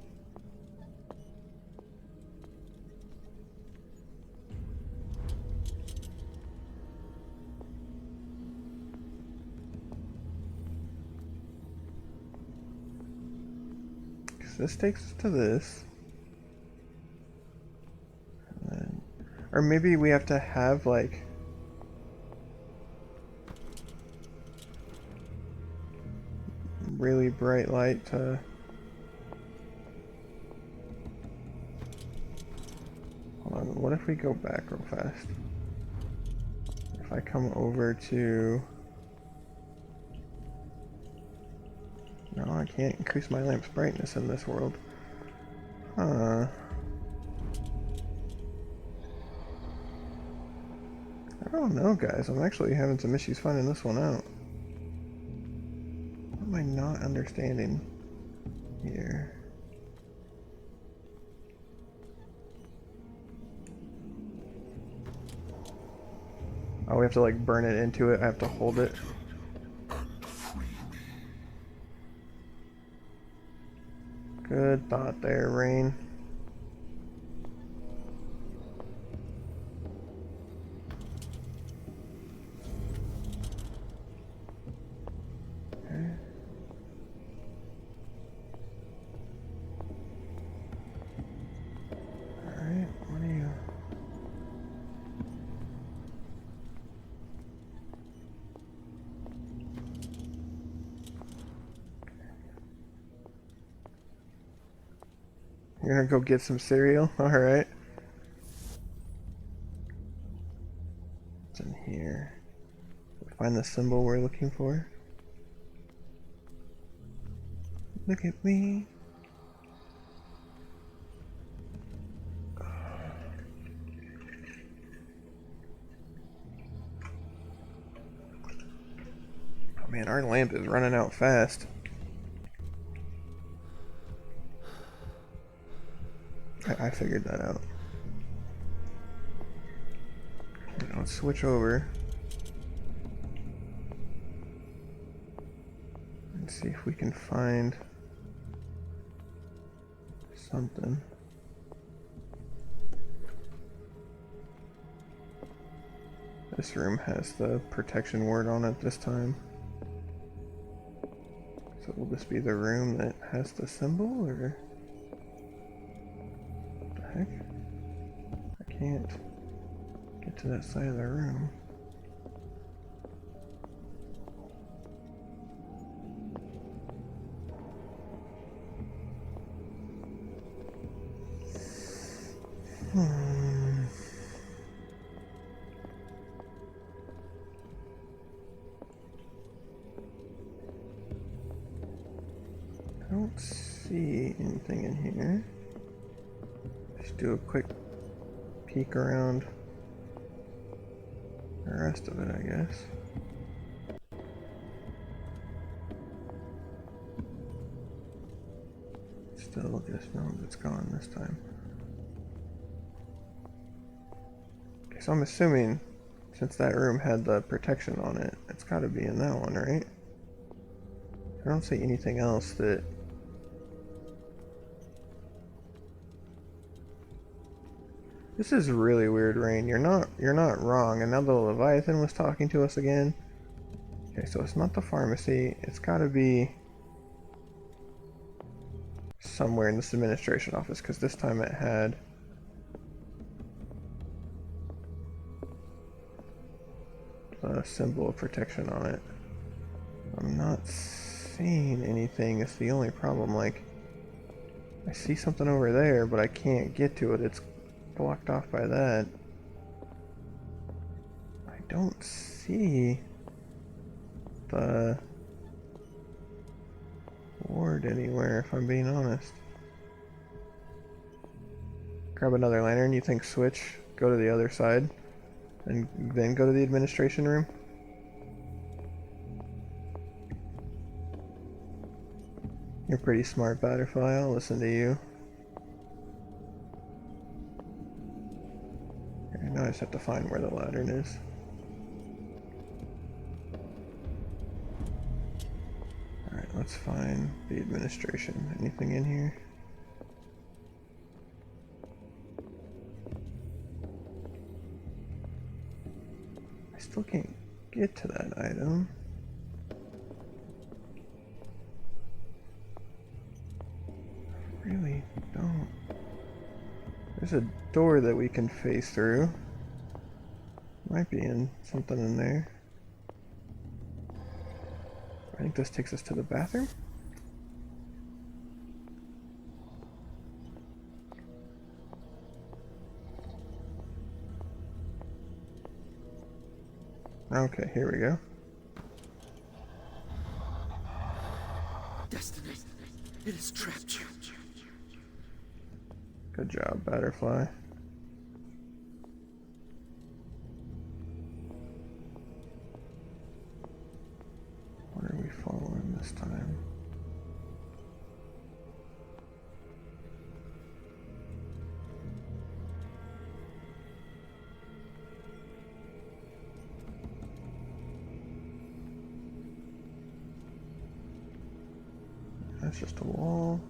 This takes us to this. And then, or maybe we have to have like really bright light to... Hold on, what if we go back real fast? If I come over to... No, I can't increase my lamp's brightness in this world. Huh. I don't know, guys. I'm actually having some issues finding this one out. What am I not understanding here? Oh, we have to like burn it into it. I have to hold it. Good thought there, Rain. Okay. Alright, what are you... You're gonna go get some cereal? Alright. What's in here? Find the symbol we're looking for. Look at me. Oh man, our lamp is running out fast. I figured that out. let's switch over and see if we can find something. This room has the protection word on it this time. So will this be the room that has the symbol, or what the heck? I can't get to that side of the room. I don't see anything in here. Just do a quick peek around the rest of it, I guess. Still just no, it's gone this time. Okay, so I'm assuming since that room had the protection on it, it's got to be in that one, right? I don't see anything else that... This is really weird, Rain. You're not wrong. And now the Leviathan was talking to us again. Okay, so it's not the pharmacy. It's got to be somewhere in this administration office, because this time it had a symbol of protection on it. I'm not seeing anything. It's the only problem. Like, I see something over there, but I can't get to it. It's blocked off by that. I don't see the ward anywhere, if I'm being honest. Grab another lantern. You think switch, go to the other side, and then go to the administration room? You're pretty smart, Butterfly. I'll listen to you. Okay, now I just have to find where the lantern is. Alright, let's find the administration. Anything in here? I still can't get to that item. Really don't. There's a door that we can face through. Might be in something in there. I think this takes us to the bathroom. Okay, here we go. Destiny, it has trapped you. Good job, Butterfly. What are we following this time? That's just a wall.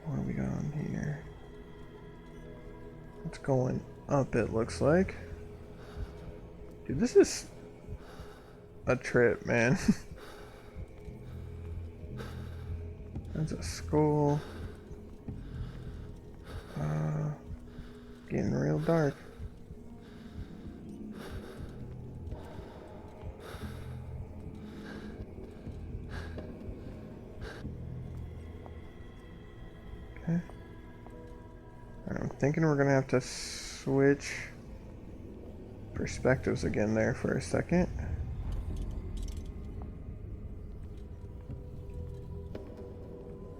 What do we got on here? It's going up, it looks like. Dude, this is a trip, man. That's a skull. Getting real dark. Okay. I'm thinking we're gonna have to switch perspectives again there for a second.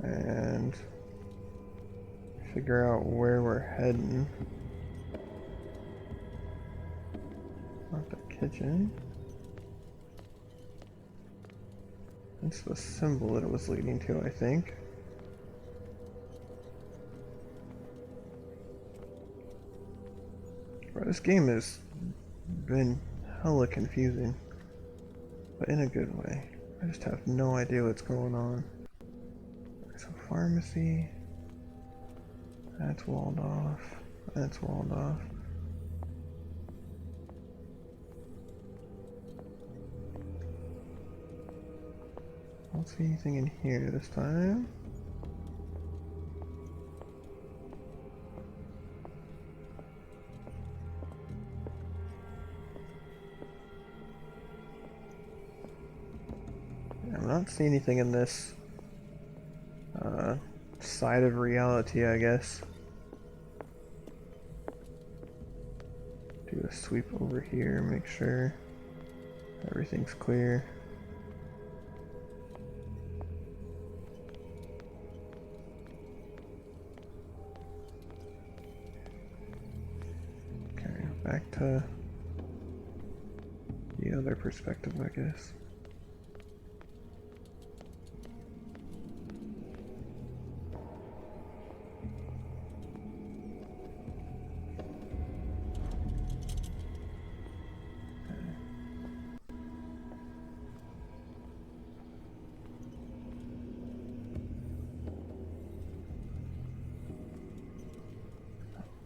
And figure out where we're heading. Not the kitchen. That's the symbol that it was leading to, I think. Bro, this game has been hella confusing, but in a good way. I just have no idea what's going on. So pharmacy, that's walled off, that's walled off. I don't see anything in here this time. I'm not seeing anything in this side of reality, I guess. Do a sweep over here, make sure everything's clear. Okay, back to the other perspective, I guess.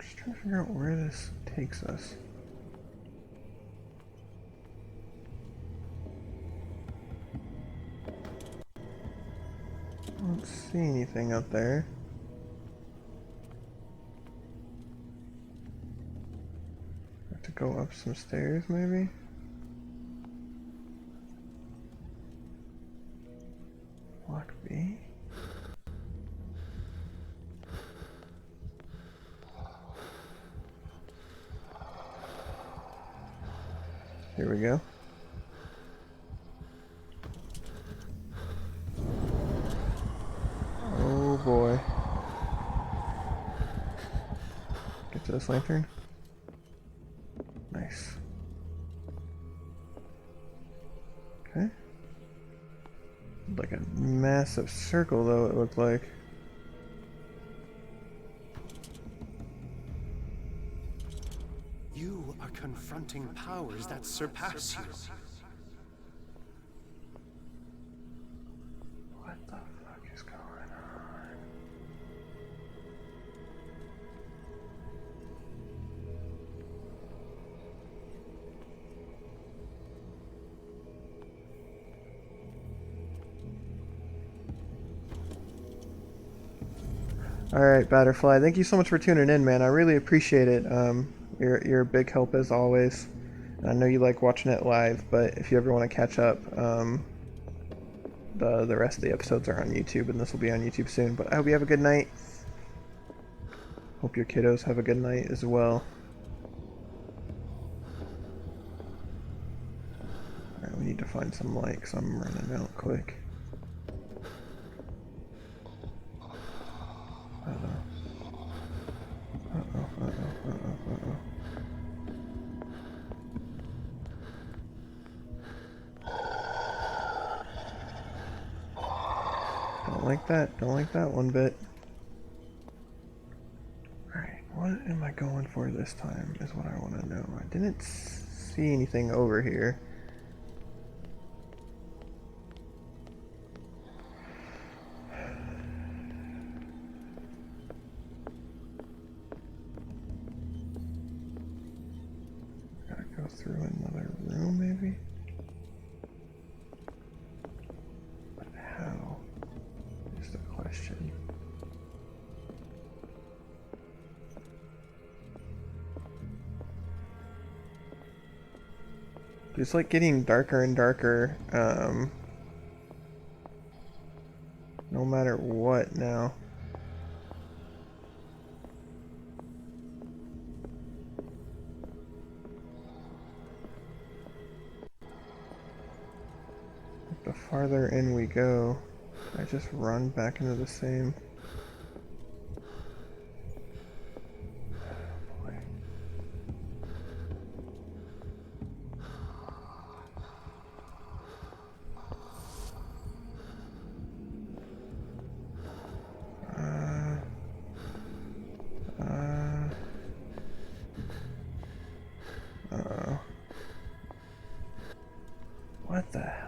Just trying to figure out where this takes us. I don't see anything up there. Have to go up some stairs, maybe? Block B? Here we go. Oh boy. Get to this lantern. Nice. Okay. Like a massive circle though, it looked like. You are confronting powers that surpass you. What the fuck is going on? Alright, Batterfly, thank you so much for tuning in, man. I really appreciate it. You're a big help as always. And I know you like watching it live, but if you ever want to catch up, the rest of the episodes are on YouTube, and this will be on YouTube soon. But I hope you have a good night. Hope your kiddos have a good night as well. Alright, we need to find some light, because I'm running out quick. Don't like that one bit. Alright, what am I going for this time is what I want to know. I didn't see anything over here. Gotta go through another room maybe? But how is the question. It's like getting darker and darker, no matter what now. The farther in we go, I just run back into the same.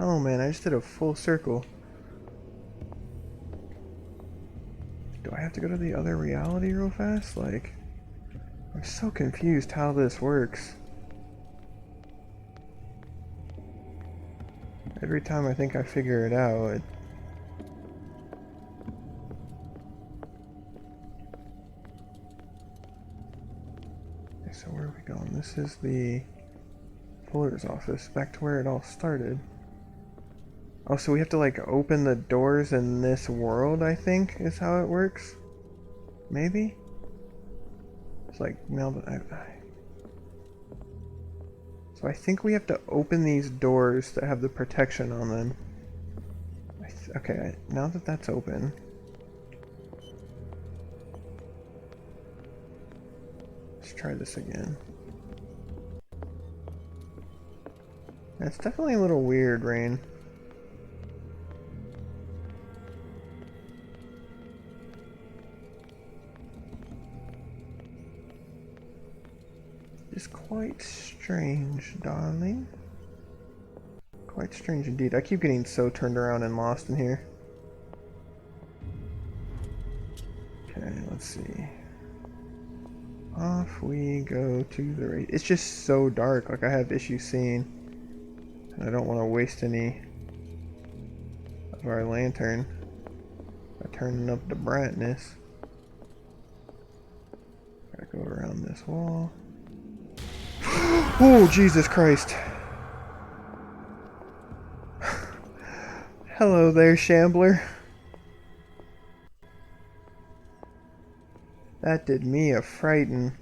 hell, man? I just did a full circle. Do I have to go to the other reality real fast? Like, I'm so confused how this works. Every time I think I figure it out, Okay, so where are we going? This is the Fuller's office, back to where it all started. Oh, so we have to like open the doors in this world, I think, is how it works? Maybe? It's like, now that So I think we have to open these doors that have the protection on them. Okay, now that that's open. Let's try this again. That's definitely a little weird, Rain. It's quite strange, darling. Quite strange indeed. I keep getting so turned around and lost in here. Okay, let's see. Off we go to the right. It's just so dark, like I have issues seeing. And I don't want to waste any of our lantern by turning up the brightness. Gotta go around this wall. Oh, Jesus Christ. Hello there, Shambler. That did me a frighten.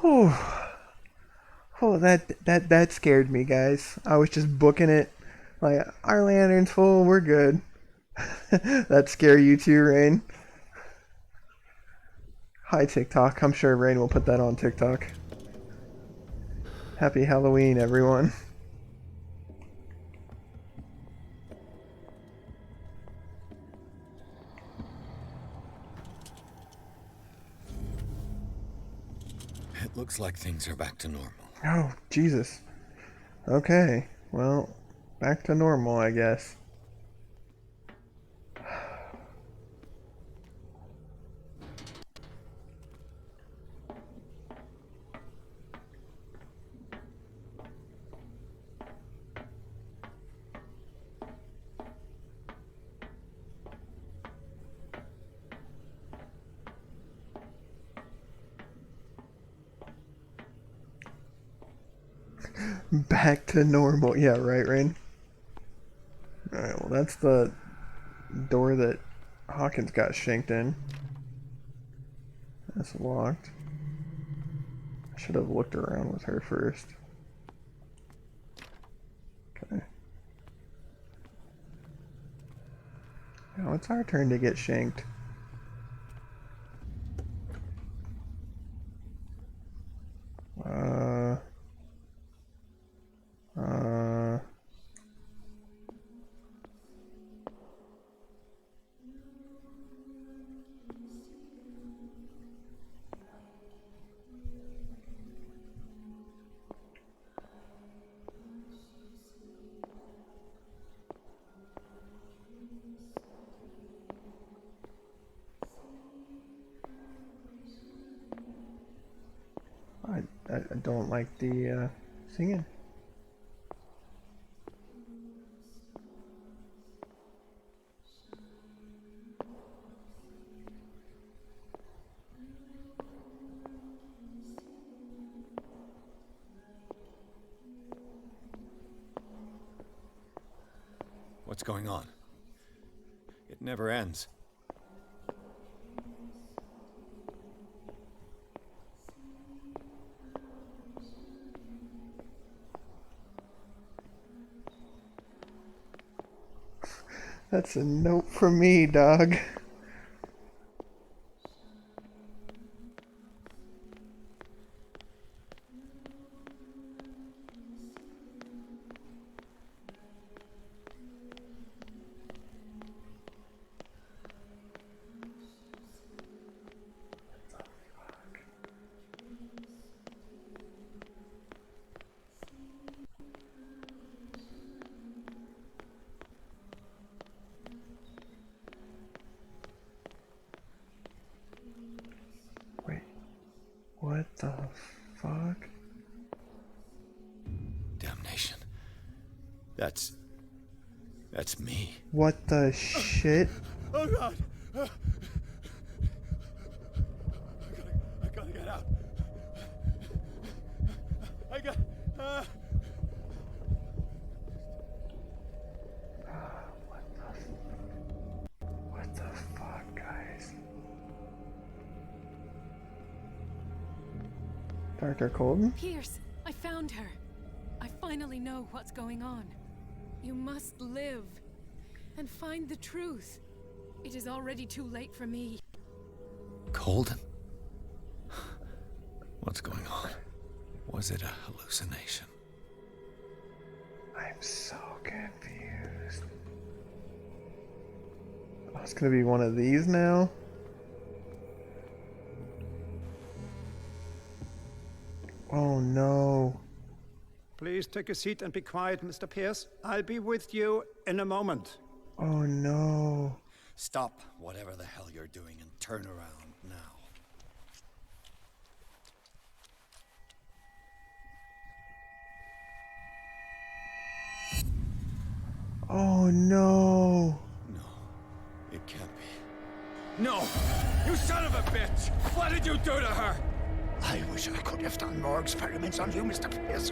Oh, that scared me, guys. I was just booking it. Like, our lantern's full, we're good. That scare you too, Rain? Hi, TikTok. I'm sure Rain will put that on TikTok. Happy Halloween, everyone. It looks like things are back to normal. Oh, Jesus. Okay, well, back to normal, I guess. Back to normal. Yeah, right, Rain? Alright, well, that's the door that Hawkins got shanked in. That's locked. I should have looked around with her first. Okay. Now it's our turn to get shanked. I don't like the singing. What's going on? It never ends. That's a note from me, dog. damnation. That's me. What the shit? Oh God! I gotta get out. I got. What the fuck, guys? Dr. Colton? Pierce, I found her. I finally know what's going on. You must live and find the truth. It is already too late for me. Colden? What's going on? Was it a hallucination? I'm so confused. Oh, it's gonna be one of these now? Oh no. Please take a seat and be quiet, Mr. Pierce. I'll be with you in a moment. Oh no. Stop whatever the hell you're doing and turn around now. Oh no. It can't be. No! You son of a bitch! What did you do to her? I wish I could have done more experiments on you, Mr. Pierce.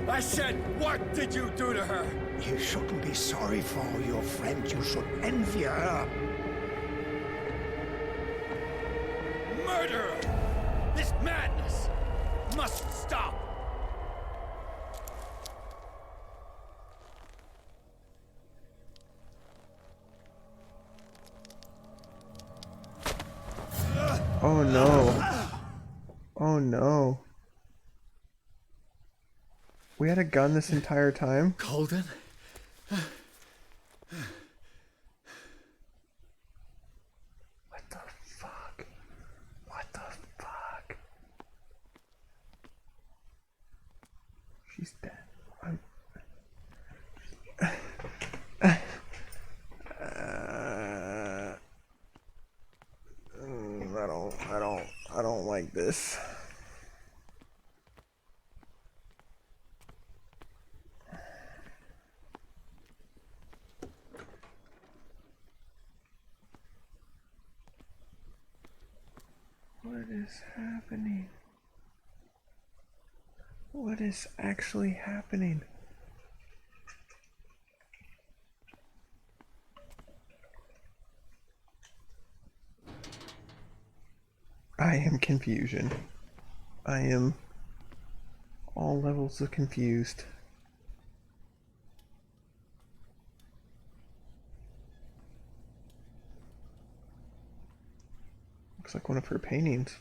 I said, what did you do to her? You shouldn't be sorry for your friend. You should envy her. Murderer! This madness must stop! Oh no. Oh no. We had a gun this entire time? Colden? What the fuck? What the fuck? She's dead. I don't like this. What is happening? What is actually happening? I am confusion. I am all levels of confused. Looks like one of her paintings.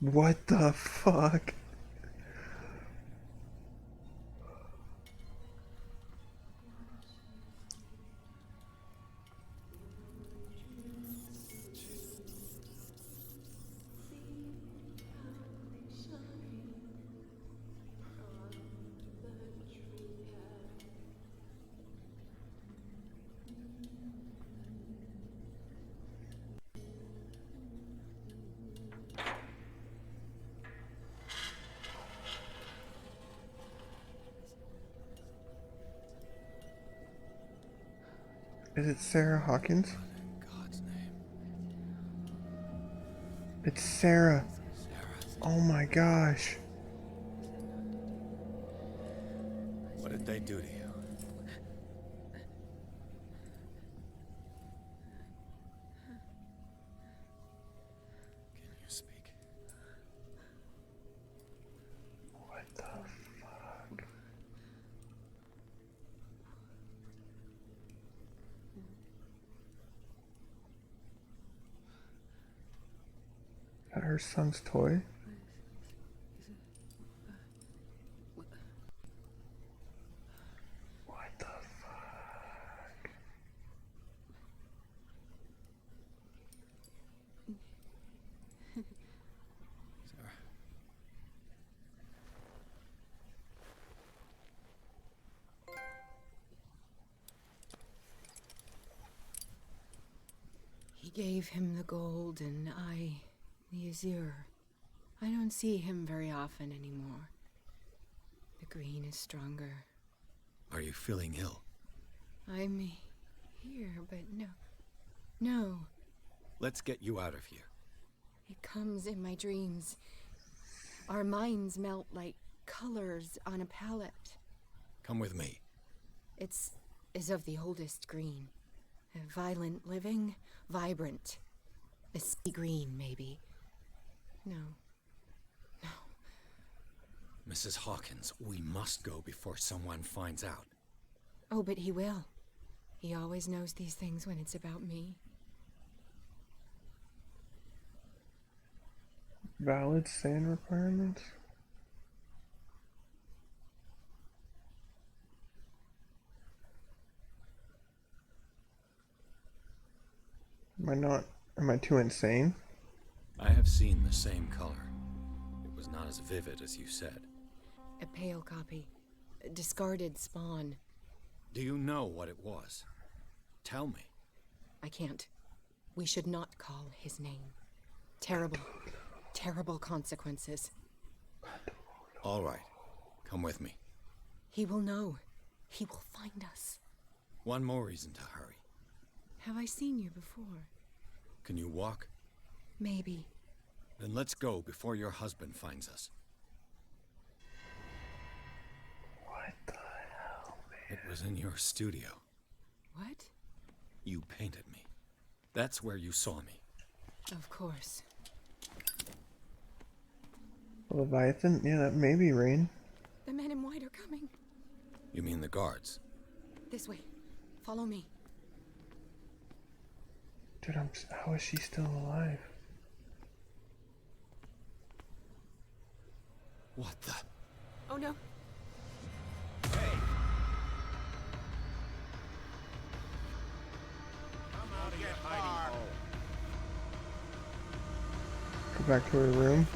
What the fuck? Is it Sarah Hawkins? It's Sarah. Oh my gosh. What did they do to you? Can you speak? What the fuck? Is that her son's toy? He gave him the gold and I the azure. I don't see him very often anymore. The green is stronger. Are you feeling ill? I'm here, but no. Let's get you out of here. It comes in my dreams. Our minds melt like colors on a palette. Come with me. It's of the oldest green. A violent living, vibrant. A sea green, maybe. No. Mrs. Hawkins, we must go before someone finds out. Oh, but he will. He always knows these things when it's about me. Valid sand requirements? Am I too insane? I have seen the same color. It was not as vivid as you said. A pale copy. A discarded spawn. Do you know what it was? Tell me. I can't. We should not call his name. Terrible consequences. All right. Come with me. He will know. He will find us. One more reason to hurry. Have I seen you before? Can you walk? Maybe. Then let's go before your husband finds us. What the hell, man? It was in your studio. What? You painted me. That's where you saw me. Of course. Leviathan? Yeah, that may be Rain. The men in white are coming. You mean the guards? This way. Follow me. Dude, how is she still alive? What the? Oh no. Go back to her room.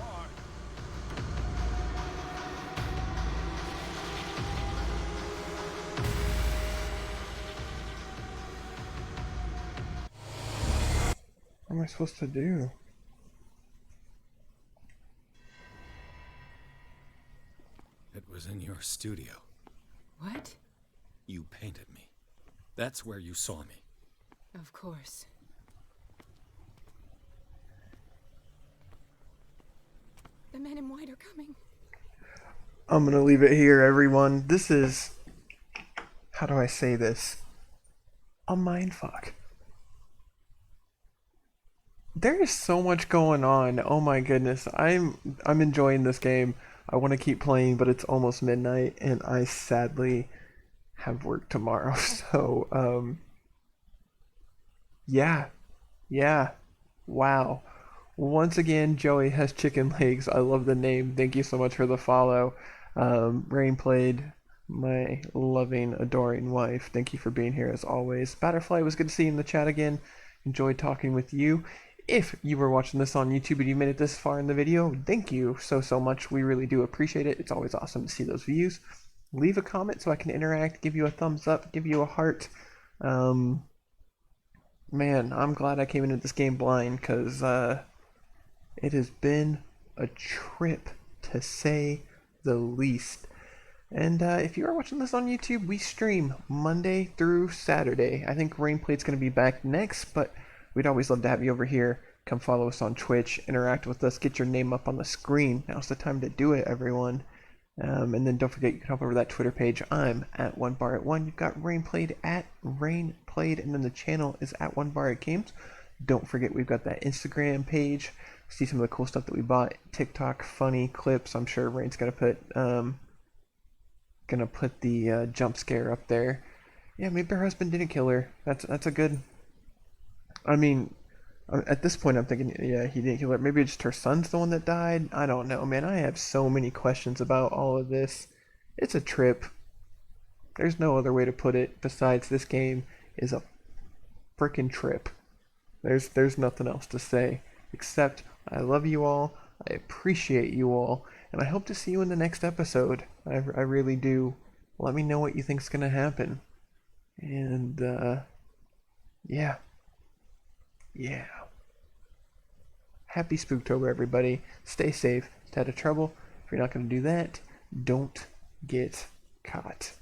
What am I supposed to do? It was in your studio. What? You painted me. That's where you saw me. Of course. The men in white are coming. I'm gonna leave it here, everyone. This is... How do I say this? A mindfuck. There is so much going on. Oh my goodness. I'm enjoying this game. I want to keep playing, but it's almost midnight, and I sadly have work tomorrow. So, yeah. Wow. Once again, Joey has chicken legs. I love the name. Thank you so much for the follow. Rain played my loving, adoring wife. Thank you for being here as always. Butterfly, it was good to see you in the chat again. Enjoyed talking with you. If you were watching this on YouTube and you made it this far in the video, thank you so much. We really do appreciate it. It's always awesome to see those views. Leave a comment so I can interact, give you a thumbs up, give you a heart. Man, I'm glad I came into this game blind, because it has been a trip, to say the least. And if you are watching this on YouTube, we stream Monday through Saturday. I think Rainplay's going to be back next, but we'd always love to have you over here. Come follow us on Twitch, interact with us, get your name up on the screen. Now's the time to do it, everyone. And then don't forget, you can hop over to that Twitter page. I'm at OneBarIt1. You've got Rainplayed at Rainplayed, and then the channel is at OneBarItGames. Don't forget, we've got that Instagram page. See some of the cool stuff that we bought. TikTok, funny clips. I'm sure Rain's gonna put the jump scare up there. Yeah, maybe her husband didn't kill her. That's a good. I mean, at this point, I'm thinking, yeah, he didn't kill her. Maybe just her son's the one that died. I don't know, man. I have so many questions about all of this. It's a trip. There's no other way to put it besides this game is a freaking trip. There's nothing else to say except I love you all. I appreciate you all, and I hope to see you in the next episode. I really do. Let me know what you think's gonna happen. And yeah. Yeah. Happy Spooktober, everybody. Stay safe. Stay out of trouble. If you're not going to do that, don't get caught.